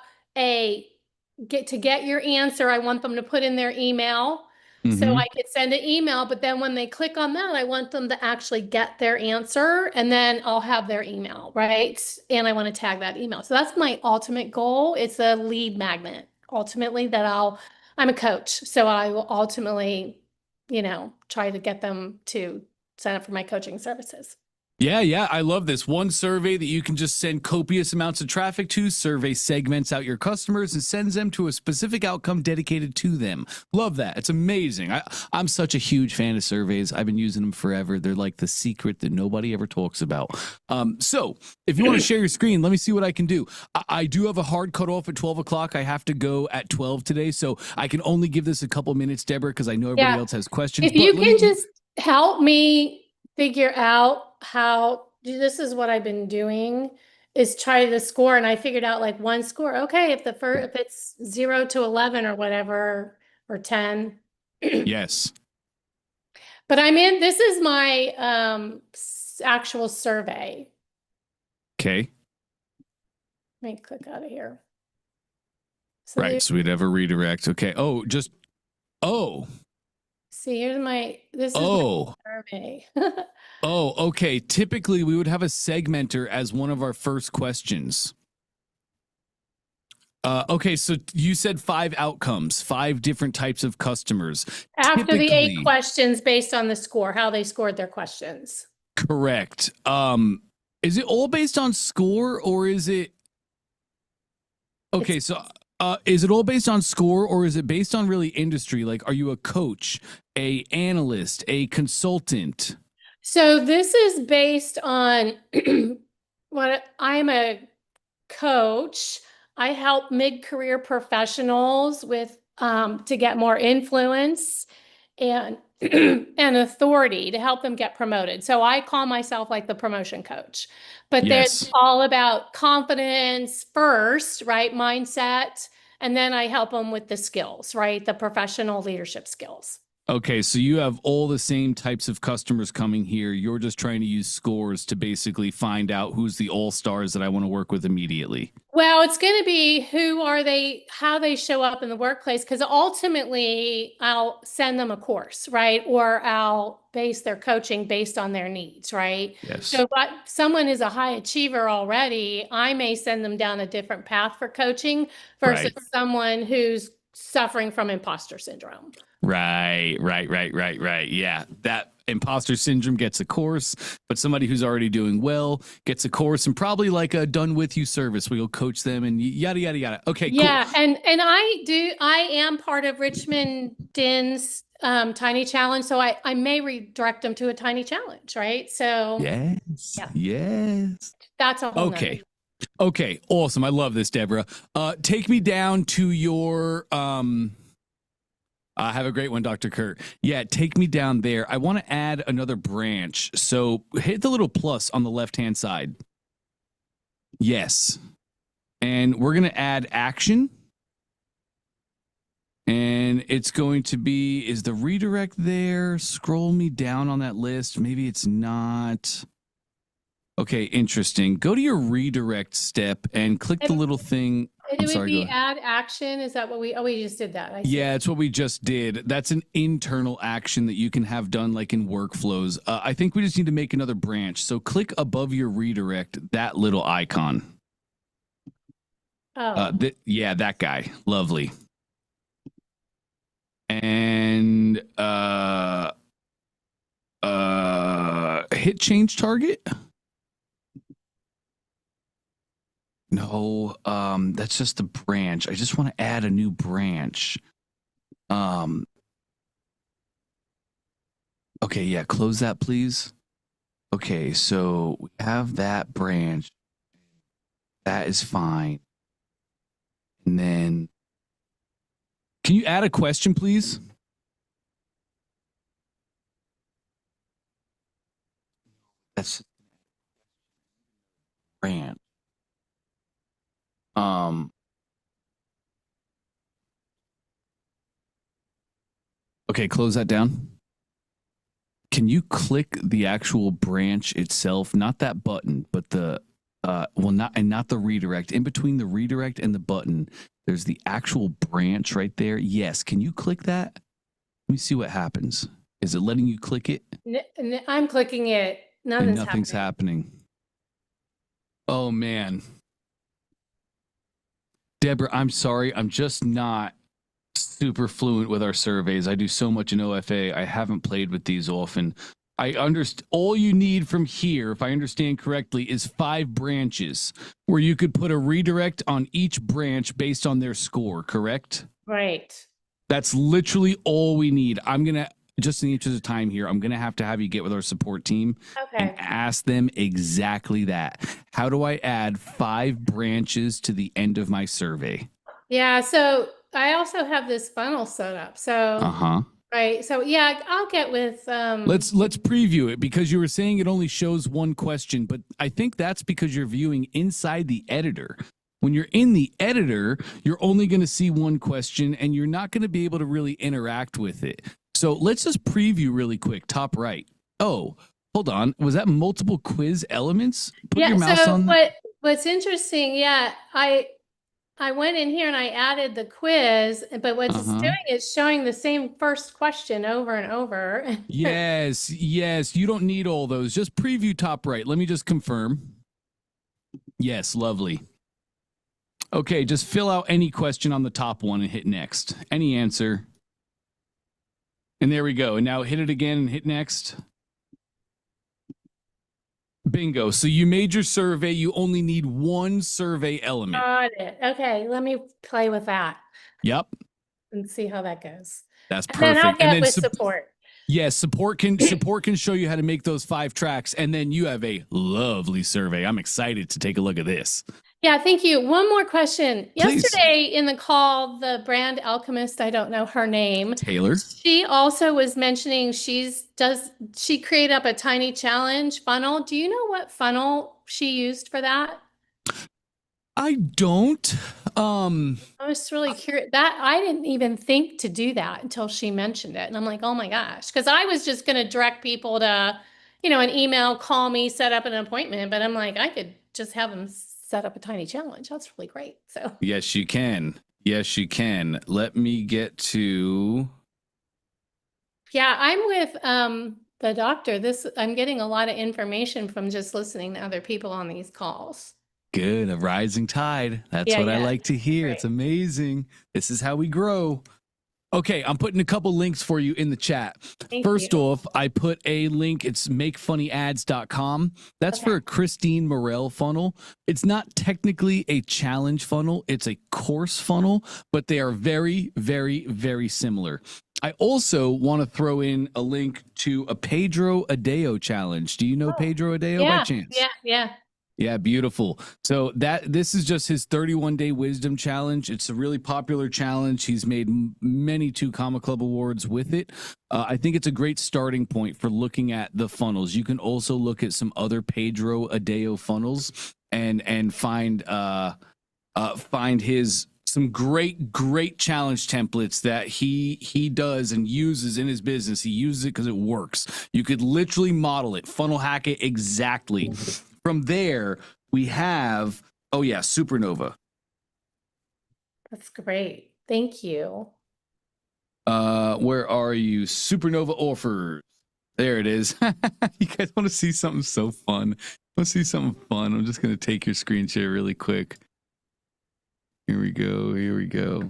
get your answer. I want them to put in their email. So I could send an email, but then when they click on that, I want them to actually get their answer and then I'll have their email, right? And I want to tag that email. So that's my ultimate goal. It's a lead magnet, ultimately, I'm a coach. So I will ultimately, try to get them to sign up for my coaching services. Yeah. I love this. One survey that you can just send copious amounts of traffic to. Survey segments out your customers and sends them to a specific outcome dedicated to them. Love that. It's amazing. I'm such a huge fan of surveys. I've been using them forever. They're like the secret that nobody ever talks about. So if you want to share your screen, let me see what I can do. I do have a hard cutoff at 12 o'clock. I have to go at 12 today. So I can only give this a couple minutes, Deborah, because I know everybody else has questions. If you can just help me figure out how this is what I've been doing is try to score. And I figured out one score. Okay. If it's 0 to 11 or whatever, or 10. Yes. But this is my actual survey. Okay. Let me click out of here. So we'd have a redirect. Okay. See, this is my Oh, survey. oh, okay. Typically, we would have a segmenter as one of our first questions. Okay, so you said 5 outcomes, 5 different types of customers. After the 8 Typically- questions based on the score, how they scored their questions. Correct. Is it all based on score, or is it okay? So, is it all based on score, or is it based on really industry? Like, are you a coach, a analyst, a consultant? So this is based on what I'm a coach. I help mid-career professionals with to get more influence and and authority to help them get promoted. So I call myself like the promotion coach. But Yes. there's all about confidence first, right? Mindset, and then I help them with the skills, right? The professional leadership skills. Okay, so you have all the same types of customers coming here. You're just trying to use scores to basically find out who's the all-stars that I want to work with immediately. Well, it's going to be who are they, how they show up in the workplace, because ultimately I'll send them a course, right? Or I'll base their coaching based on their needs, right? Yes. So if someone is a high achiever already, I may send them down a different path for coaching versus Right. someone who's suffering from imposter syndrome. Right. Yeah, that imposter syndrome gets a course, but somebody who's already doing well gets a course and probably like a done with you service where you'll coach them and yada, yada, yada. Okay, Yeah, cool. and I am part of Richmond Din's Tiny Challenge, so I may redirect them to a Tiny Challenge, right? So Yes. Yeah. Yes. that's a whole nother- Okay. Okay. Awesome. I love this, Deborah. Take me down to your have a great one, Dr. Kurt. Yeah, take me down there. I want to add another branch. So hit the little plus on the left-hand side. Yes. And we're going to add action. And it's going to be, is the redirect there? Scroll me down on that list. Maybe it's not. Okay, interesting. Go to your redirect step and click the little thing. It I'm would sorry, be go ahead. add action. Is that what we just did that? I see. Yeah, it's what we just did. That's an internal action that you can have done like in workflows. I think we just need to make another branch. So click above your redirect, that little icon. Oh, Yeah, that guy. Lovely. And hit change target. No, that's just the branch. I just want to add a new branch. Okay, yeah, close that, please. Okay, so we have that branch. That is fine. And then, can you add a question, please? That's branch. Okay, close that down. Can you click the actual branch itself? Not that button, but the not the redirect. In between the redirect and the button, there's the actual branch right there. Yes. Can you click that? Let me see what happens. Is it letting you click it? I'm clicking it. And nothing's happening. Oh man. Deborah, I'm sorry. I'm just not super fluent with our surveys. I do so much in OFA. I haven't played with these often. I understand all you need from here, if I understand correctly, is 5 branches where you could put a redirect on each branch based on their score, correct? Right. That's literally all we need. I'm going to, just in the interest of time here, I'm going to have you get with our support team and Okay. ask them exactly that. How do I add 5 branches to the end of my survey? Yeah. So I also have this funnel set up. So right. So yeah, I'll get with Let's preview it, because you were saying it only shows one question, but I think that's because you're viewing inside the editor. When you're in the editor, you're only going to see one question and you're not going to be able to really interact with it. So let's just preview really quick. Top right. Oh, hold on. Was that multiple quiz elements? Put your mouse so on. what's interesting, yeah, I went in here and I added the quiz, but what it's Uh-huh. doing is showing the same first question over and over. Yes, yes. You don't need all those. Just preview top right. Let me just confirm. Yes, lovely. Okay, just fill out any question on the top one and hit next. Any answer. And there we go. And now hit it again and hit next. Bingo. So you made your survey. You only need one survey element. Got it. Okay, let me play with that Yep. and see how that goes. That's And then I'll perfect. get with support. Yes, support can show you how to make those 5 tracks, and then you have a lovely survey. I'm excited to take a look at this. Yeah, thank you. One more question. Please. Yesterday in the call, the brand alchemist, I don't know her name. Taylor. She also was mentioning she created up a tiny challenge funnel. Do you know what funnel she used for that? I don't. I was really curious. That I didn't even think to do that until she mentioned it. And I'm like, oh my gosh. Because I was just going to direct people to, an email, call me, set up an appointment. But I'm like, I could just have them set up a tiny challenge. That's really great. So Yes, you can. Yes, you can. Let me get to. yeah, I'm with the doctor. I'm getting a lot of information from just listening to other people on these calls. Good, a rising tide. That's Yeah, what I yeah. like to hear. Great. It's amazing. This is how we grow. Okay, I'm putting a couple links for you in the chat. Thank First you. off, I put a link. It's makefunnyads.com. That's for a Christine Morel funnel. It's not technically a challenge funnel. It's a course funnel, but they are very, very, very similar. I also want to throw in a link to a Pedro Adeo challenge. Do you know Pedro Adeo by chance? Yeah. Yeah, beautiful. So this is just his 31-day wisdom challenge. It's a really popular challenge. He's made many 2 Comma Club awards with it. I think it's a great starting point for looking at the funnels. You can also look at some other Pedro Adeo funnels and find his some great challenge templates that he does and uses in his business. He uses it because it works. You could literally model it, funnel hack it exactly. From there, we have, Supernova. That's great. Thank you. Where are you? Supernova offers. There it is. You guys want to see something so fun? Want to see something fun? I'm just going to take your screen share really quick. Here we go.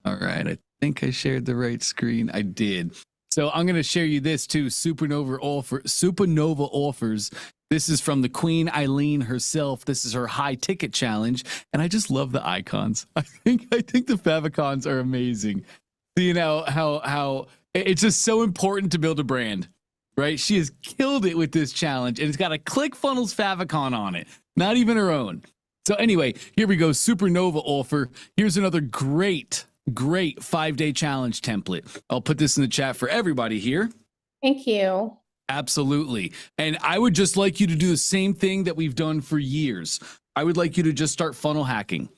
All right. I think I shared the right screen. I did. So I'm going to share you this too. Supernova offers. This is from the Queen Eileen herself. This is her high ticket challenge, and I just love the icons. I think the favicons are amazing. You know how it's just so important to build a brand, right? She has killed it with this challenge, and it's got a ClickFunnels favicon on it, not even her own. So anyway, here we go. Supernova offer. Here's another great 5-day challenge template. I'll put this in the chat for everybody here. Thank you. Absolutely. And I would just like you to do the same thing that we've done for years. I would like you to just start funnel hacking.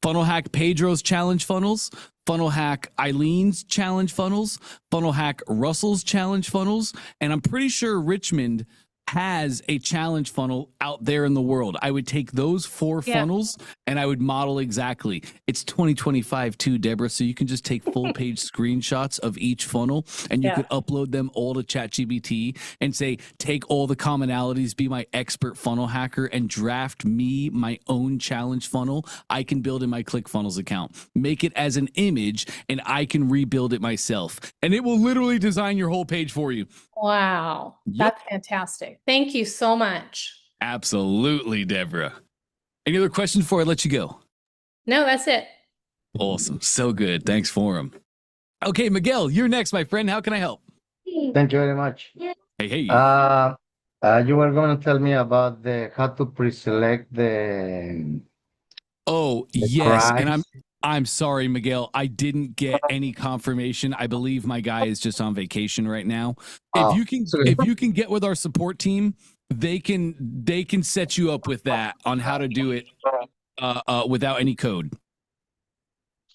Funnel hack Pedro's challenge funnels, funnel hack Eileen's challenge funnels, funnel hack Russell's challenge funnels. And I'm pretty sure Richmond has a challenge funnel out there in the world. I would take those 4 funnels and I would model exactly. It's 2025 too, Deborah, so you can just take full page screenshots of each funnel and you could upload them all to ChatGPT and say, take all the commonalities, be my expert funnel hacker, and draft me my own challenge funnel I can build in my ClickFunnels account. Make it as an image and I can rebuild it myself. And it will literally design your whole page for you. Wow. Yep. That's fantastic. Thank you so much. Absolutely, Deborah. Any other questions before I let you go? No, that's it. Awesome. So good. Thanks for them. Okay, Miguel, you're next, my friend. How can I help? Thank you very much. Hey. You were going to tell me about how to pre-select the Yes. price. And I'm sorry, Miguel. I didn't get any confirmation. I believe my guy is just on vacation right now. If you can get with our support team, they can set you up with that on how to do it without any code.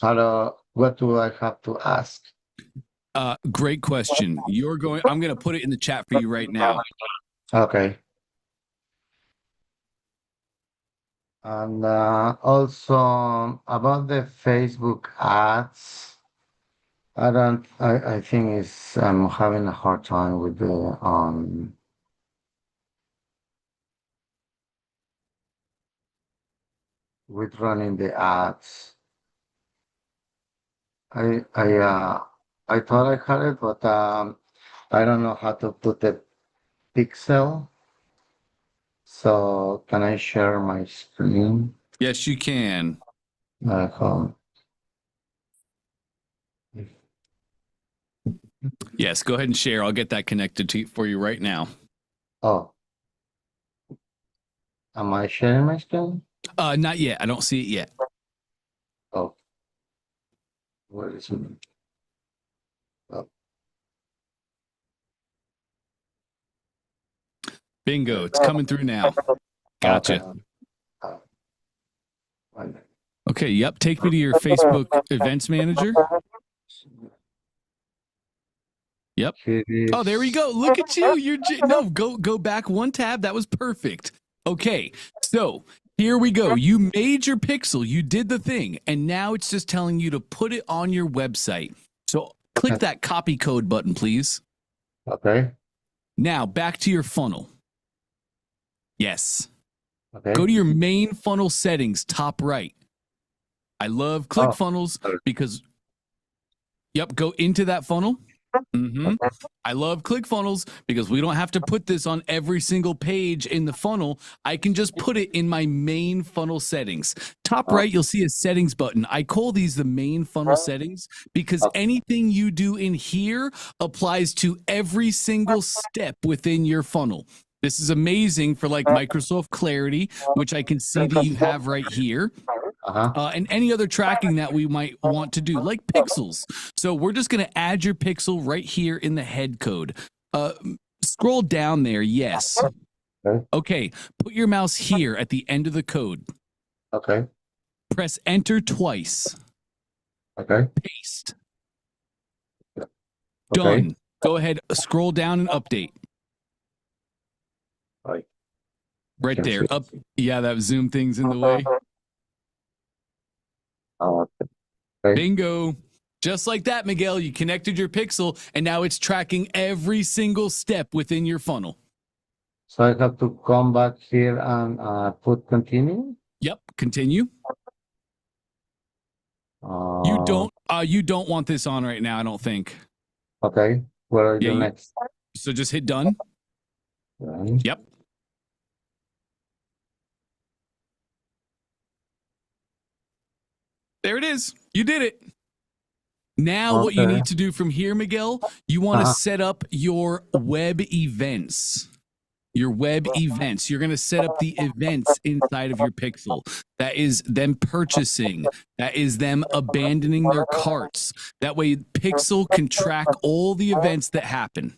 What do I have to ask? Great question. I'm going to put it in the chat for you right now. Okay. And also about the Facebook ads, I think I'm having a hard time with with running the ads. I thought I had it, but I don't know how to put the pixel. So can I share my screen? Yes, you can. Um, Yes, go ahead and share. I'll get that connected for you right now. oh, am I sharing my screen? Not yet. I don't see it yet. Oh, where is it? Oh, Bingo. It's coming through now. Gotcha. okay. Wait. Okay. Yep. Take me to your Facebook events manager. Yep. Here it Oh, there we is. go. Look at you. No, go back one tab. That was perfect. Okay. So here we go. You made your pixel. You did the thing. And now it's just telling you to put it on your website. So click that copy code button, please. Okay. Now back to your funnel. Yes. Okay. Go to your main funnel settings, top right. I love ClickFunnels because, yep, go into that funnel. I love ClickFunnels because we don't have to put this on every single page in the funnel. I can just put it in my main funnel settings. Top right, you'll see a settings button. I call these the main funnel settings because anything you do in here applies to every single step within your funnel. This is amazing for like Microsoft Clarity, which I can see that you have right here. And any other tracking that we might want to do, like pixels. So we're just going to add your pixel right here in the head code. Scroll down there. Yes. Okay. Put your mouse here at the end of the code. Okay. Press enter twice. Okay. Paste. Done. Go ahead. Scroll down and update. Right there. Up. Yeah, that Zoom thing's in the way. Bingo. Just like that, Miguel, you connected your pixel and now it's tracking every single step within your funnel. So I have to come back here and put continue? Yep, continue. You don't want this on right now, I don't think. Okay. Where are you next? So just hit done. Right. Yep. There it is. You did it. Now what you need to do from here, Miguel, you want to set up your web events. Your web events. You're going to set up the events inside of your pixel. That is them purchasing. That is them abandoning their carts. That way Pixel can track all the events that happen.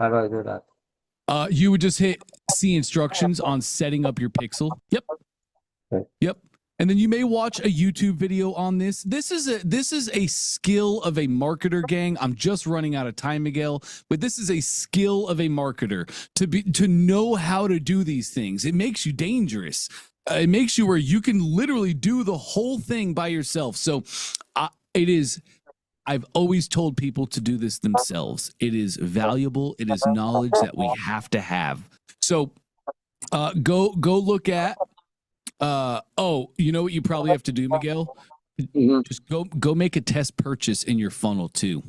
How do I do that? You would just hit see instructions on setting up your pixel. Yep. Okay. Yep. And then you may watch a YouTube video on this. This is a skill of a marketer, gang. I'm just running out of time, Miguel, but this is a skill of a marketer to know how to do these things. It makes you dangerous. It makes you where you can literally do the whole thing by yourself. So I've always told people to do this themselves. It is valuable. It is knowledge that we have to have. So go look at you know what you probably have to do, Miguel? Just go make a test purchase in your funnel too.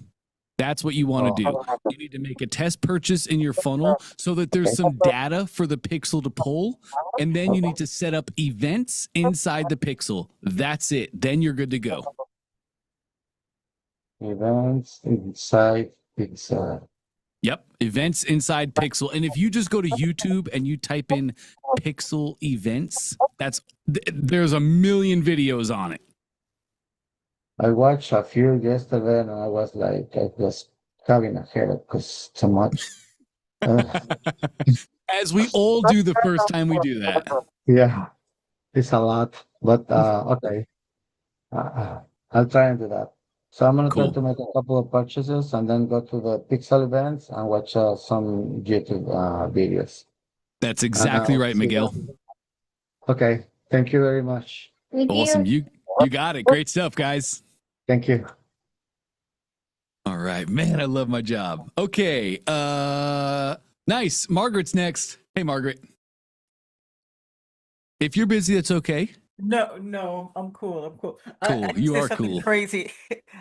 That's what you want to do. You need to make a test purchase in your funnel so that there's some data for the pixel to pull. And then you need to set up events inside the pixel. That's it. Then you're good to go. Events inside pixel. Yep. Events inside Pixel. And if you just go to YouTube and you type in Pixel events, there's a million videos on it. I watched a few yesterday and I was like, I was having a headache because so much. As we all do the first time we do that. Yeah, it's a lot, but okay. I'll try and do that. So I'm going to try to make a couple of purchases and then go to the Pixel events and watch some YouTube videos. That's exactly right, Miguel. Okay. Thank you very much. Thank Awesome. you. You got it. Great stuff, guys. Thank you. All right, man, I love my job. Okay, nice. Margaret's next. Hey, Margaret. If you're busy, that's okay. No, I'm cool. I'm cool. Cool. I just You did are something cool. crazy.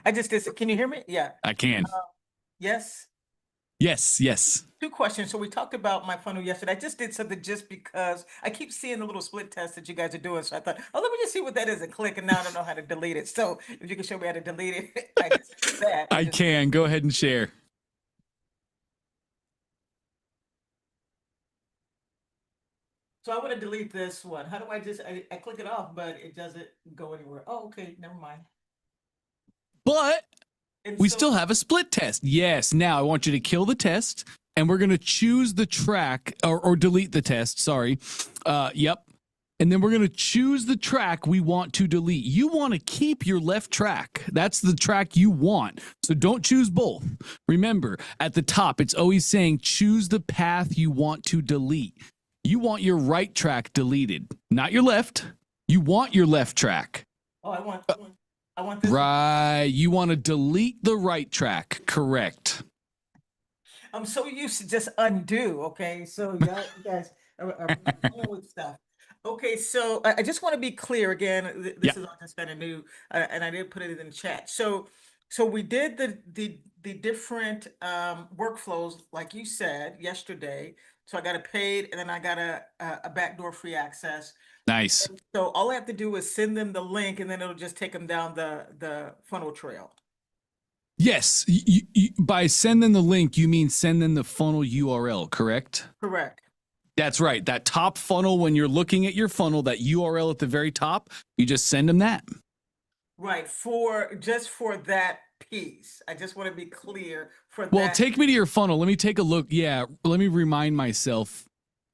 I just did. Can you hear me? Yeah. I can. Yes. Yes. Two questions. So we talked about my funnel yesterday. I just did something just because I keep seeing the little split test that you guys are doing. So I thought, oh, let me just see what that is and click. And now I don't know how to delete it. So if you can show me how to delete it, I just did that. I can. Go ahead and share. So I want to delete this one. How do I I click it off, but it doesn't go anywhere. Oh, okay. Never mind. But And we so- still have a split test. Yes. Now I want you to kill the test and we're going to choose the track or delete the test. Sorry. Yep. And then we're going to choose the track we want to delete. You want to keep your left track. That's the track you want. So don't choose both. Remember, at the top, it's always saying choose the path you want to delete. You want your right track deleted, not your left. You want your left track. Oh, I want this. Right. You want to delete the right track. Correct. I'm so used to just undo. Okay, so you guys are playing with stuff. Okay, so I just want to be clear again. This is all just kind of new, and I did put it in the chat. So we did the different workflows, like you said yesterday. So I got a paid, and then I got a backdoor free access. Nice. And so all I have to do is send them the link, and then it'll just take them down the funnel trail. Yes. By send them the link, you mean send them the funnel URL, correct? Correct. That's right. That top funnel, when you're looking at your funnel, that URL at the very top, you just send them that. Right, just for that piece. I just want to be clear for that. Well, take me to your funnel. Let me take a look. Yeah, let me remind myself.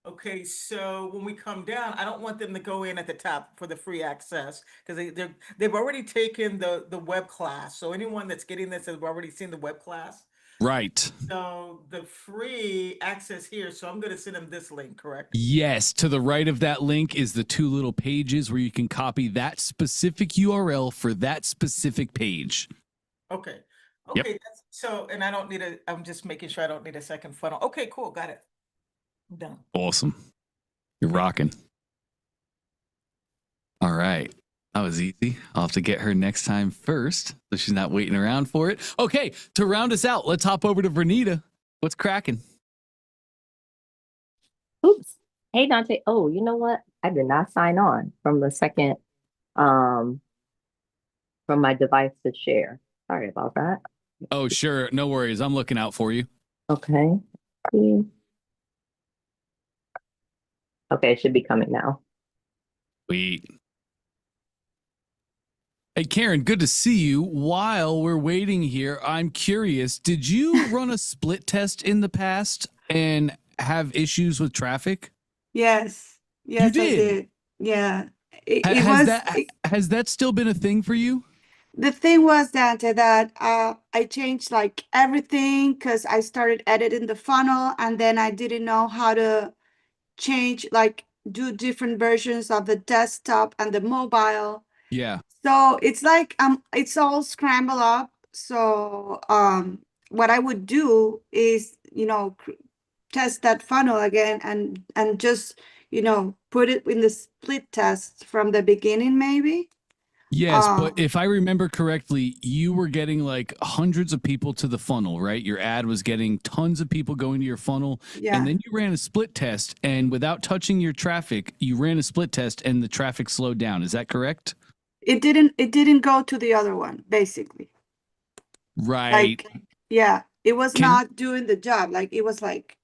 Okay, so when we come down, I don't want them to go in at the top for the free access because they've already taken the web class. So anyone that's getting this has already seen the web class. Right. So the free access here, so I'm going to send them this link, correct? Yes. To the right of that link is the two little pages where you can copy that specific URL for that specific page. Okay. Yep. Okay. And I don't need I'm just making sure I don't need a second funnel. Okay, cool. Got it. I'm done. Awesome. You're rocking. All right. That was easy. I'll have to get her next time first, so she's not waiting around for it. Okay, to round us out, let's hop over to Vernita. What's cracking? Oops. Hey, Dante. Oh, you know what? I did not sign on from the second, from my device to share. Sorry about that. Oh, sure. No worries. I'm looking out for you. Okay. Okay, it should be coming now. Sweet. Hey, Karen, good to see you. While we're waiting here, I'm curious, did you run a split test in the past and have issues with traffic? Yes, You yes, I did? did. Yeah, Has that still been a thing for you? the thing was that I changed like everything because I started editing the funnel and then I didn't know how to change, like do different versions of the desktop and the mobile. Yeah. So it's like it's all scrambled up. So what I would do is, test that funnel again and just, put it in the split test from the beginning, maybe. Yes, but if I remember correctly, you were getting like hundreds of people to the funnel, right? Your ad was getting tons of people going to your funnel. Yeah. And then you ran a split test, and without touching your traffic, you ran a split test and the traffic slowed down. Is that correct? It didn't go to the other one, basically. Right. Like, yeah, it was not doing the job. Like it was like,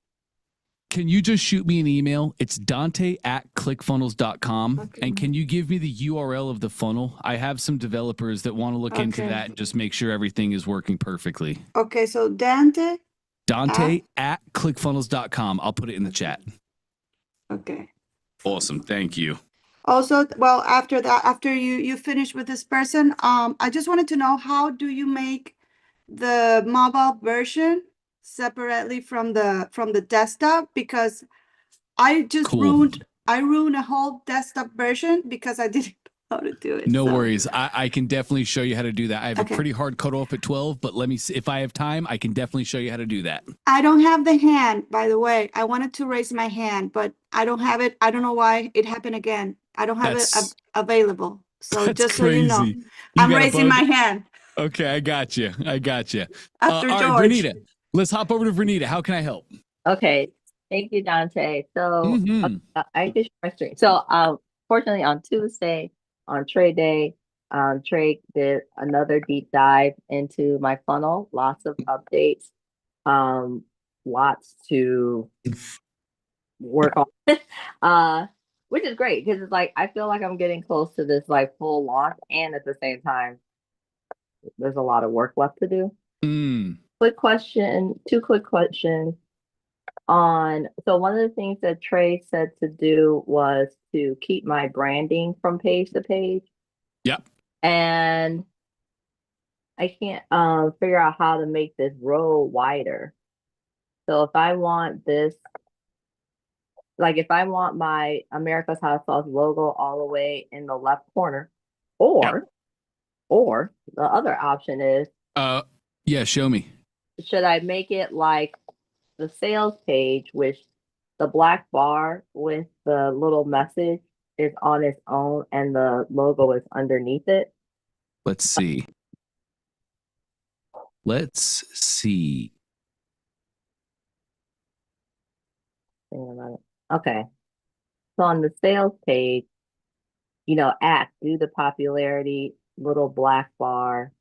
Can you just shoot me an email? It's Dante@clickfunnels.com. Okay. And can you give me the URL of the funnel? I have some developers that want to look into Okay. that and just make sure everything is working perfectly. okay, so Dante, Dante@clickfunnels.com. I'll put it in the chat. okay. Awesome. Thank you. Also, well, after that, after you finish with this person, I just wanted to know, how do you make the mobile version separately from the desktop? Because I just Cool. ruined I ruined a whole desktop version because I didn't know how to do it. No so. worries. I can definitely show you how to do that. I have Okay. a pretty hard cutoff at 12, but let me see if I have time. I can definitely show you how to do that. I don't have the hand, by the way. I wanted to raise my hand, but I don't have it. I don't know why it happened again. I don't have it available. So That's just crazy. so you know, You I'm got a raising bug? my hand Okay, I got you. after all right, George. Vernita, let's hop over to Vernita. How can I help? Okay. Thank you, Dante. So Mhm. I can share my screen. So fortunately on Tuesday on trade day, Trade did another deep dive into my funnel, lots of updates, lots to work on. Which is great because it's like I feel like I'm getting close to this like full launch, and at the same time, there's a lot of work left to do. Quick question, two quick questions on. So one of the things that Trey said to do was to keep my branding from page to page. Yep. And I can't figure out how to make this row wider. So if I want this, like if I want my America's Hot Sauce logo all the way in the left corner, or the other option is yeah, show me. Should I make it like the sales page, which the black bar with the little message is on its own and the logo is underneath it? Let's see. Okay. So on the sales page, do the popularity, little black bar,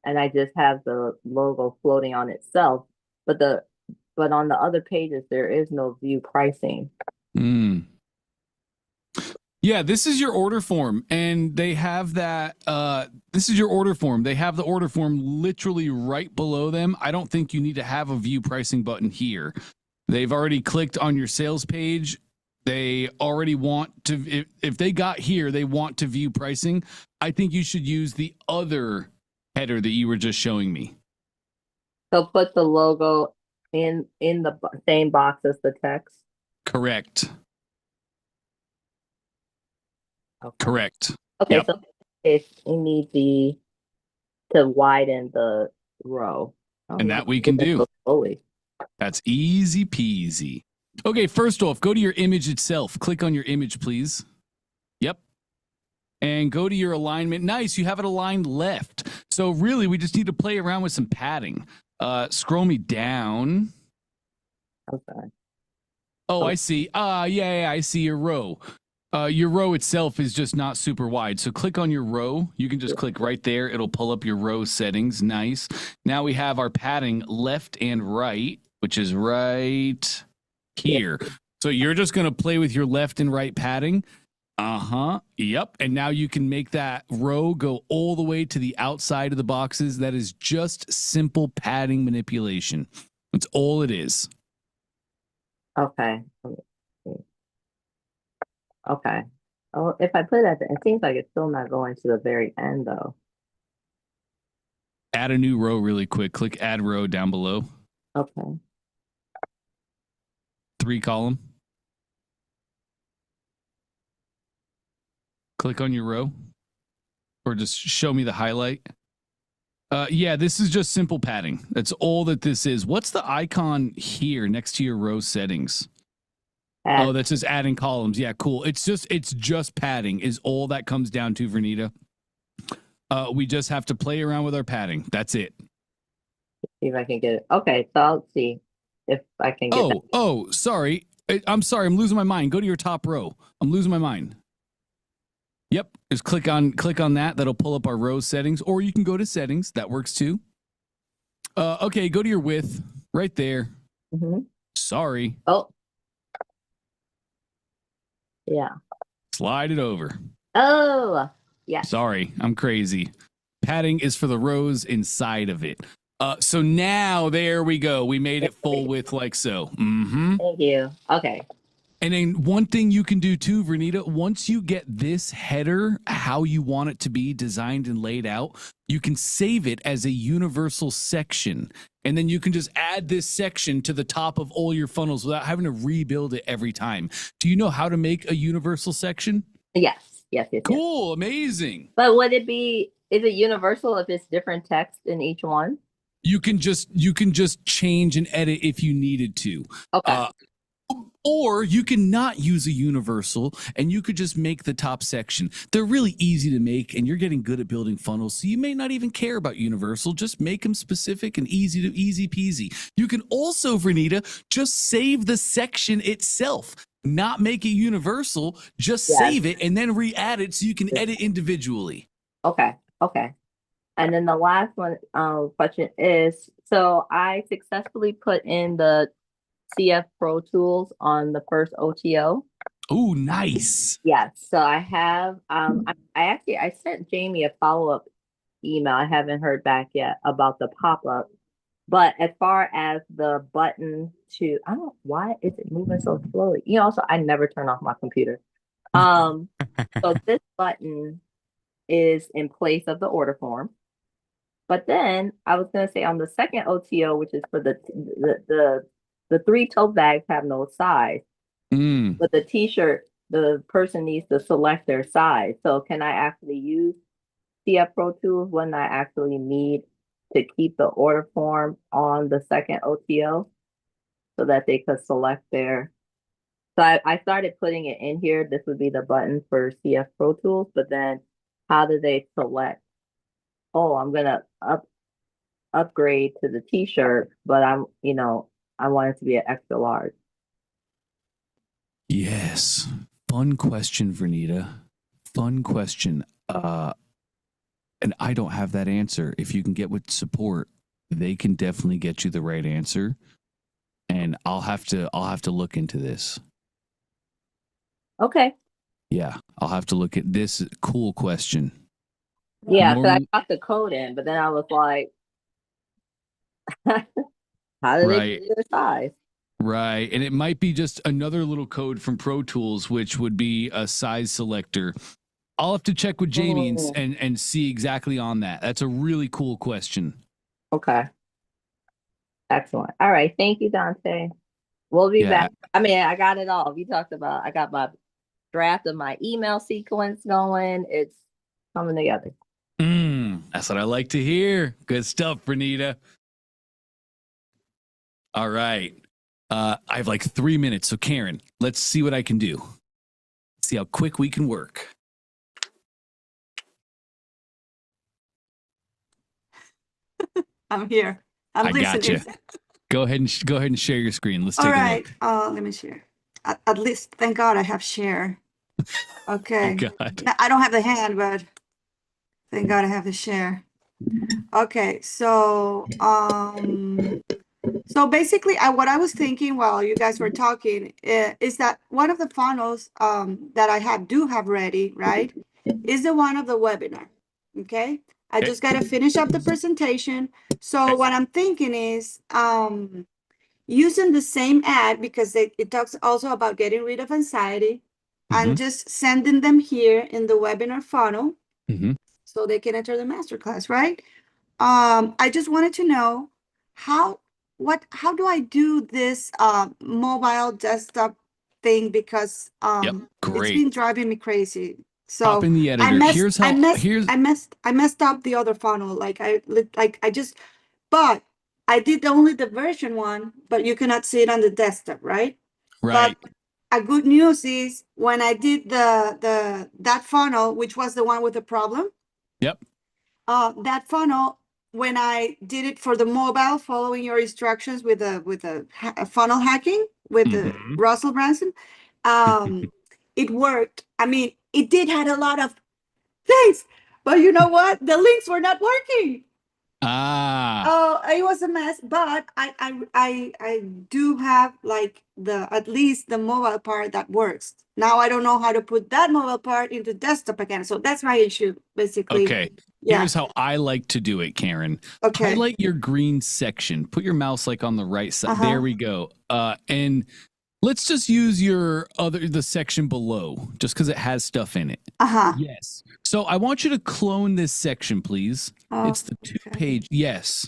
and I just have the logo floating on itself. But on the other pages, there is no view pricing. Yeah, this is your order form, and they have that. This is your order form. They have the order form literally right below them. I don't think you need to have a view pricing button here. They've already clicked on your sales page. They already want to, if they got here, they want to view pricing. I think you should use the other header that you were just showing me. So put the logo in the same box as the text? Correct. Okay. Correct. Okay, yep. So if you need to widen the row. And that we can do. Slowly. That's easy peasy. Okay, first off, go to your image itself. Click on your image, please. Yep. And go to your alignment. Nice, you have it aligned left. So really, we just need to play around with some padding. Scroll me down. Okay. Oh, I see. Yeah, I see your row. Your row itself is just not super wide. So click on your row. You can just click right there. It'll pull up your row settings. Nice. Now we have our padding left and right, which is right here. So you're just going to play with your left and right padding. Yep. And now you can make that row go all the way to the outside of the boxes. That is just simple padding manipulation. That's all it is. Okay. Okay. Oh, if I put it at the, it seems like it's still not going to the very end though. Add a new row really quick. Click add row down below. Okay. 3 column. Click on your row. Or just show me the highlight. Yeah, this is just simple padding. That's all that this is. What's the icon here next to your row settings? Oh, that says adding columns. Yeah, cool. It's just padding is all that comes down to, Vernita. We just have to play around with our padding. That's it. See if I can get it. Okay, so I'll see if I can get that. Oh, sorry. I'm sorry. I'm losing my mind. Go to your top row. I'm losing my mind. Yep. Just click on that. That'll pull up our row settings, or you can go to settings. That works too. Okay, go to your width right there. Mm-hmm. Sorry. Oh. Yeah. Slide it over. Oh, yeah. Sorry, I'm crazy. Padding is for the rows inside of it. So now there we go. We made it full width like so. Mm-hmm. Thank you. Okay. And then one thing you can do too, Vernita, once you get this header, how you want it to be designed and laid out, you can save it as a universal section. And then you can just add this section to the top of all your funnels without having to rebuild it every time. Do you know how to make a universal section? Yes. Cool. Amazing. But would it be, is it universal if it's different text in each one? You can just change and edit if you needed to. Okay. Or you can not use a universal and you could just make the top section. They're really easy to make and you're getting good at building funnels. So you may not even care about universal. Just make them specific and easy peasy. You can also, Vernita, just save the section itself. Not make it universal, just save it and then re-add it so you can edit individually. Okay. And then the last one question is, so I successfully put in the CF Pro tools on the first OTO. Oh, nice. Yes. So I have, I sent Jamie a follow-up email. I haven't heard back yet about the pop-up. But as far as the button to, I don't know, why is it moving so slowly? You know, also I never turn off my computer. So this button is in place of the order form. But then I was going to say on the second OTO, which is for the 3 tote bags have no size, but the t-shirt, the person needs to select their size. So can I actually use CF Pro Tools when I actually need to keep the order form on the second OTO so that they could select their, so I started putting it in here. This would be the button for CF Pro Tools, but then how do they select? Oh, I'm going to upgrade to the t-shirt, but I want it to be an extra large. Yes. Fun question, Vernita. Fun question. And I don't have that answer. If you can get with support, they can definitely get you the right answer. And I'll have to look into this. Okay. Yeah, I'll have to look at this. Cool question. Yeah, because I got the code in, but then I was like, how do they do their size? Right. And it might be just another little code from Pro Tools, which would be a size selector. I'll have to check with Jamie and see exactly on that. That's a really cool question. Okay. Excellent. All right. Thank you, Dante. We'll be back. I mean, I got it all. We talked about, I got my draft of my email sequence going. It's coming together. That's what I like to hear. Good stuff, Vernita. All right. I have like 3 minutes. So Karen, let's see what I can do. See how quick we can work. I'm here. I'm listening. Gotcha. Go ahead and share your screen. Let's take All a right. look. Let me share. At least, thank God I have share. Okay. Oh God. I don't have the hand, but thank God I have the share. Okay, so basically what I was thinking while you guys were talking is that one of the funnels that I do have ready, right, is the one of the webinar. Okay, I just got to finish up the presentation. So what I'm thinking is using the same ad, because it talks also about getting rid of anxiety, and just sending them here in the webinar funnel so they can enter the masterclass, right? I just wanted to know how do I do this mobile desktop thing, because it's been driving me crazy. So Pop in the editor. I messed up the other funnel. But I did only the version 1, but you cannot see it on the desktop, right? Right. But a good news is when I did that funnel, which was the one with the problem. Yep. That funnel, when I did it for the mobile, following your instructions with a funnel hacking with the Russell Branson, it worked. I mean, it did had a lot of things, but you know what? The links were not working. Oh, it was a mess. But I do have like at least the mobile part that works. Now I don't know how to put that mobile part into desktop again. So that's my issue, basically. Okay. Here's how I like to do it, Karen. Okay. Highlight your green section. Put your mouse like on the right side. There we go. And Let's just use the section below, just because it has stuff in it. Uh-huh. Yes. So I want you to clone this section, please. Oh, It's the 2-page. Yes.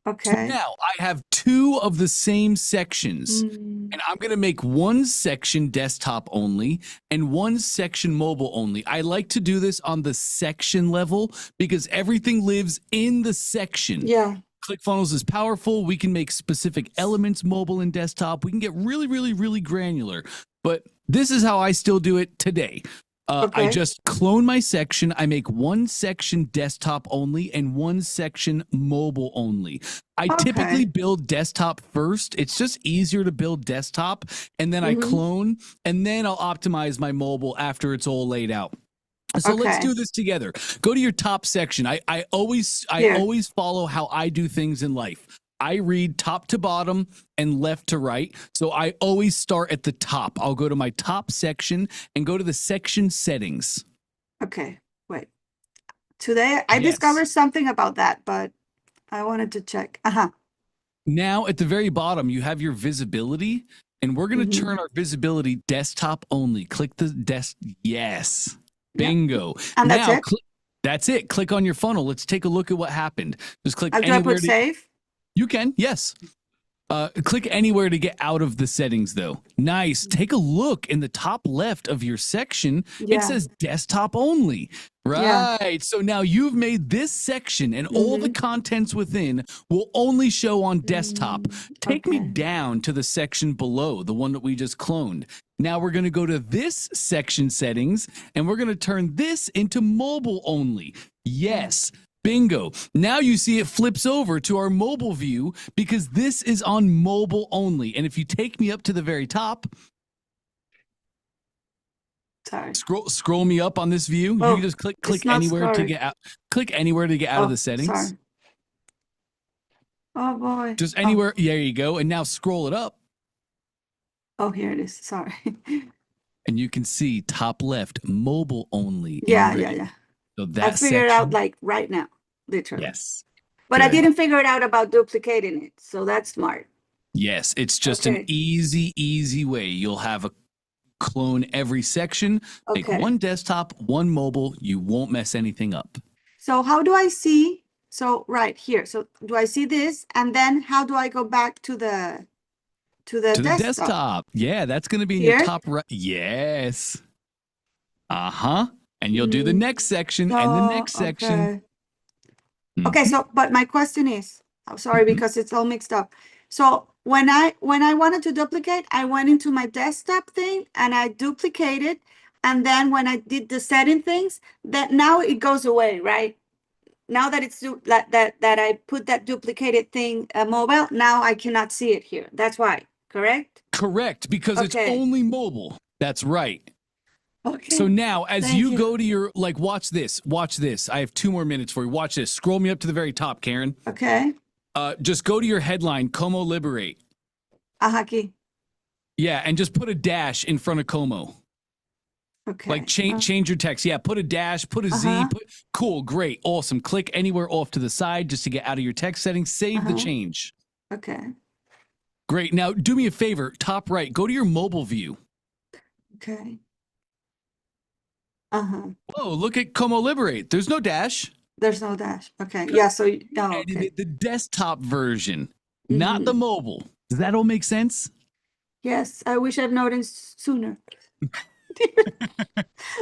So okay. now I have 2 of the same sections, and I'm going to make one section desktop only and one section mobile only. I like to do this on the section level because everything lives in the section. Yeah. ClickFunnels is powerful. We can make specific elements mobile and desktop. We can get really, really, really granular. But this is how I still do it today. I just clone my section. I make one section desktop only and one section mobile only. I typically build desktop first. It's just easier to build desktop, and then I clone, and then I'll optimize my mobile after it's all laid out. So let's do this together. Go to your top section. I always follow how I do things in life. I read top to bottom and left to right. So I always start at the top. I'll go to my top section and go to the section settings. Okay, wait. Today I discovered something about that, but I wanted to check. Now at the very bottom, you have your visibility, and we're going to turn our visibility desktop only. Click the desk. Yes. Bingo. And that's now, it? That's it. Click on your funnel. Let's take a look at what happened. Just click Do I anywhere. put save? You can, yes. Click anywhere to get out of the settings, though. Nice. Take a look in the top left of your section. It says desktop only. Right. So now you've made this section, and all the contents within will only show on desktop. Take me down to the section below, the one that we just cloned. Now we're going to go to this section settings, and we're going to turn this into mobile only. Yes. Bingo. Now you see it flips over to our mobile view because this is on mobile only. And if you take me up to the very top, scroll me up on this view. You can just click anywhere to get out. Click anywhere to get out of the settings. Sorry. Oh boy. Just anywhere. There you go. And now scroll it up. Oh, here it is. Sorry. And you can see top left, mobile only. Yeah. So that's I figured out like right now, literally. Yes. But I didn't figure it out about duplicating it. So that's smart. Yes. It's just an easy way. You'll have a clone every section, make one desktop, one mobile. You won't mess anything up. So how do I see? So right here. So do I see this? And then how do I go back to the desktop? Yeah, that's going to be in your top right. Yes. And you'll do the next section and the next section. Okay, so but my question is, I'm sorry because it's all mixed up. So when I wanted to duplicate, I went into my desktop thing and I duplicated, and then when I did the setting things, that now it goes away, right? Now that it's that I put that duplicated thing mobile, now I cannot see it here. That's why, correct? Correct, because it's only mobile. That's right. Okay. So now, as you go to your, watch this. I have 2 more minutes for you. Watch this. Scroll me up to the very top, Karen. Okay. Just go to your headline, Como Liberate. Aquí. Yeah, and just put a dash in front of Como. Okay. Change your text. Yeah, put a dash, put a Z. Cool, great, awesome. Click anywhere off to the side just to get out of your text settings. Save the change. Okay. Great. Now, do me a favor. Top right, go to your mobile view. Okay. Whoa, look at Como Liberate. There's no dash. There's no dash. Okay. Yeah, so no. The desktop version, not the mobile. Does that all make sense? Yes, I wish I'd noticed sooner.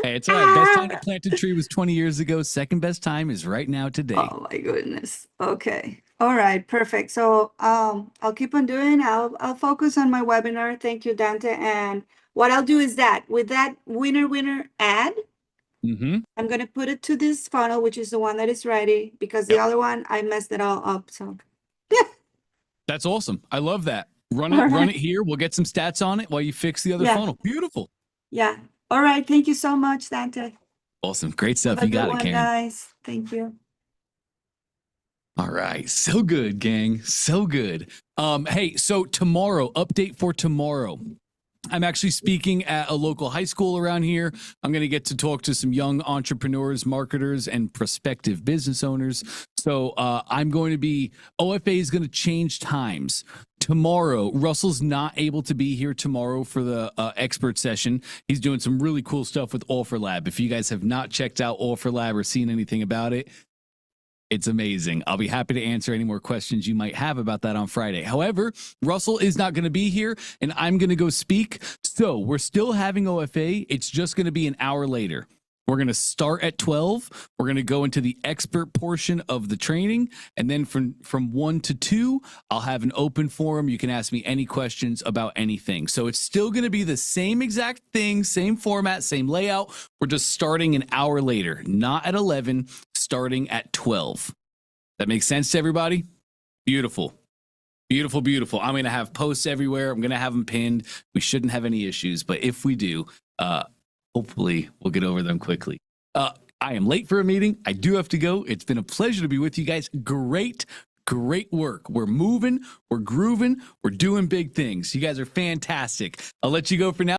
Hey, it's all right. Best time to plant a tree was 20 years ago. Second best time is right now today. Oh my goodness. Okay. All right. Perfect. So I'll keep on doing. I'll focus on my webinar. Thank you, Dante. And what I'll do is that with that winner ad, I'm going to put it to this funnel, which is the one that is ready, because the other one, I messed it all up. So yeah. That's awesome. I love that. Run it here. We'll get some stats on it while you fix the other funnel. Beautiful. Yeah. All right. Thank you so much, Dante. Awesome. Great stuff. You got it, Karen. Guys. Thank you. All right. So good, gang. So good. Hey, so tomorrow, update for tomorrow. I'm actually speaking at a local high school around here. I'm going to get to talk to some young entrepreneurs, marketers, and prospective business owners. So I'm going to be, OFA is going to change times. Tomorrow, Russell's not able to be here tomorrow for the expert session. He's doing some really cool stuff with Offer Lab. If you guys have not checked out Offer Lab or seen anything about it, it's amazing. I'll be happy to answer any more questions you might have about that on Friday. However, Russell is not going to be here, and I'm going to go speak. So we're still having OFA. It's just going to be an hour later. We're going to start at 12. We're going to go into the expert portion of the training. And then from 1 to 2, I'll have an open forum. You can ask me any questions about anything. So it's still going to be the same exact thing, same format, same layout. We're just starting an hour later, not at 11, starting at 12. That makes sense to everybody? Beautiful. Beautiful, beautiful. I'm going to have posts everywhere. I'm going to have them pinned. We shouldn't have any issues. But if we do, hopefully we'll get over them quickly. I am late for a meeting. I do have to go. It's been a pleasure to be with you guys. Great work. We're moving, we're grooving, we're doing big things. You guys are fantastic. I'll let you go for now.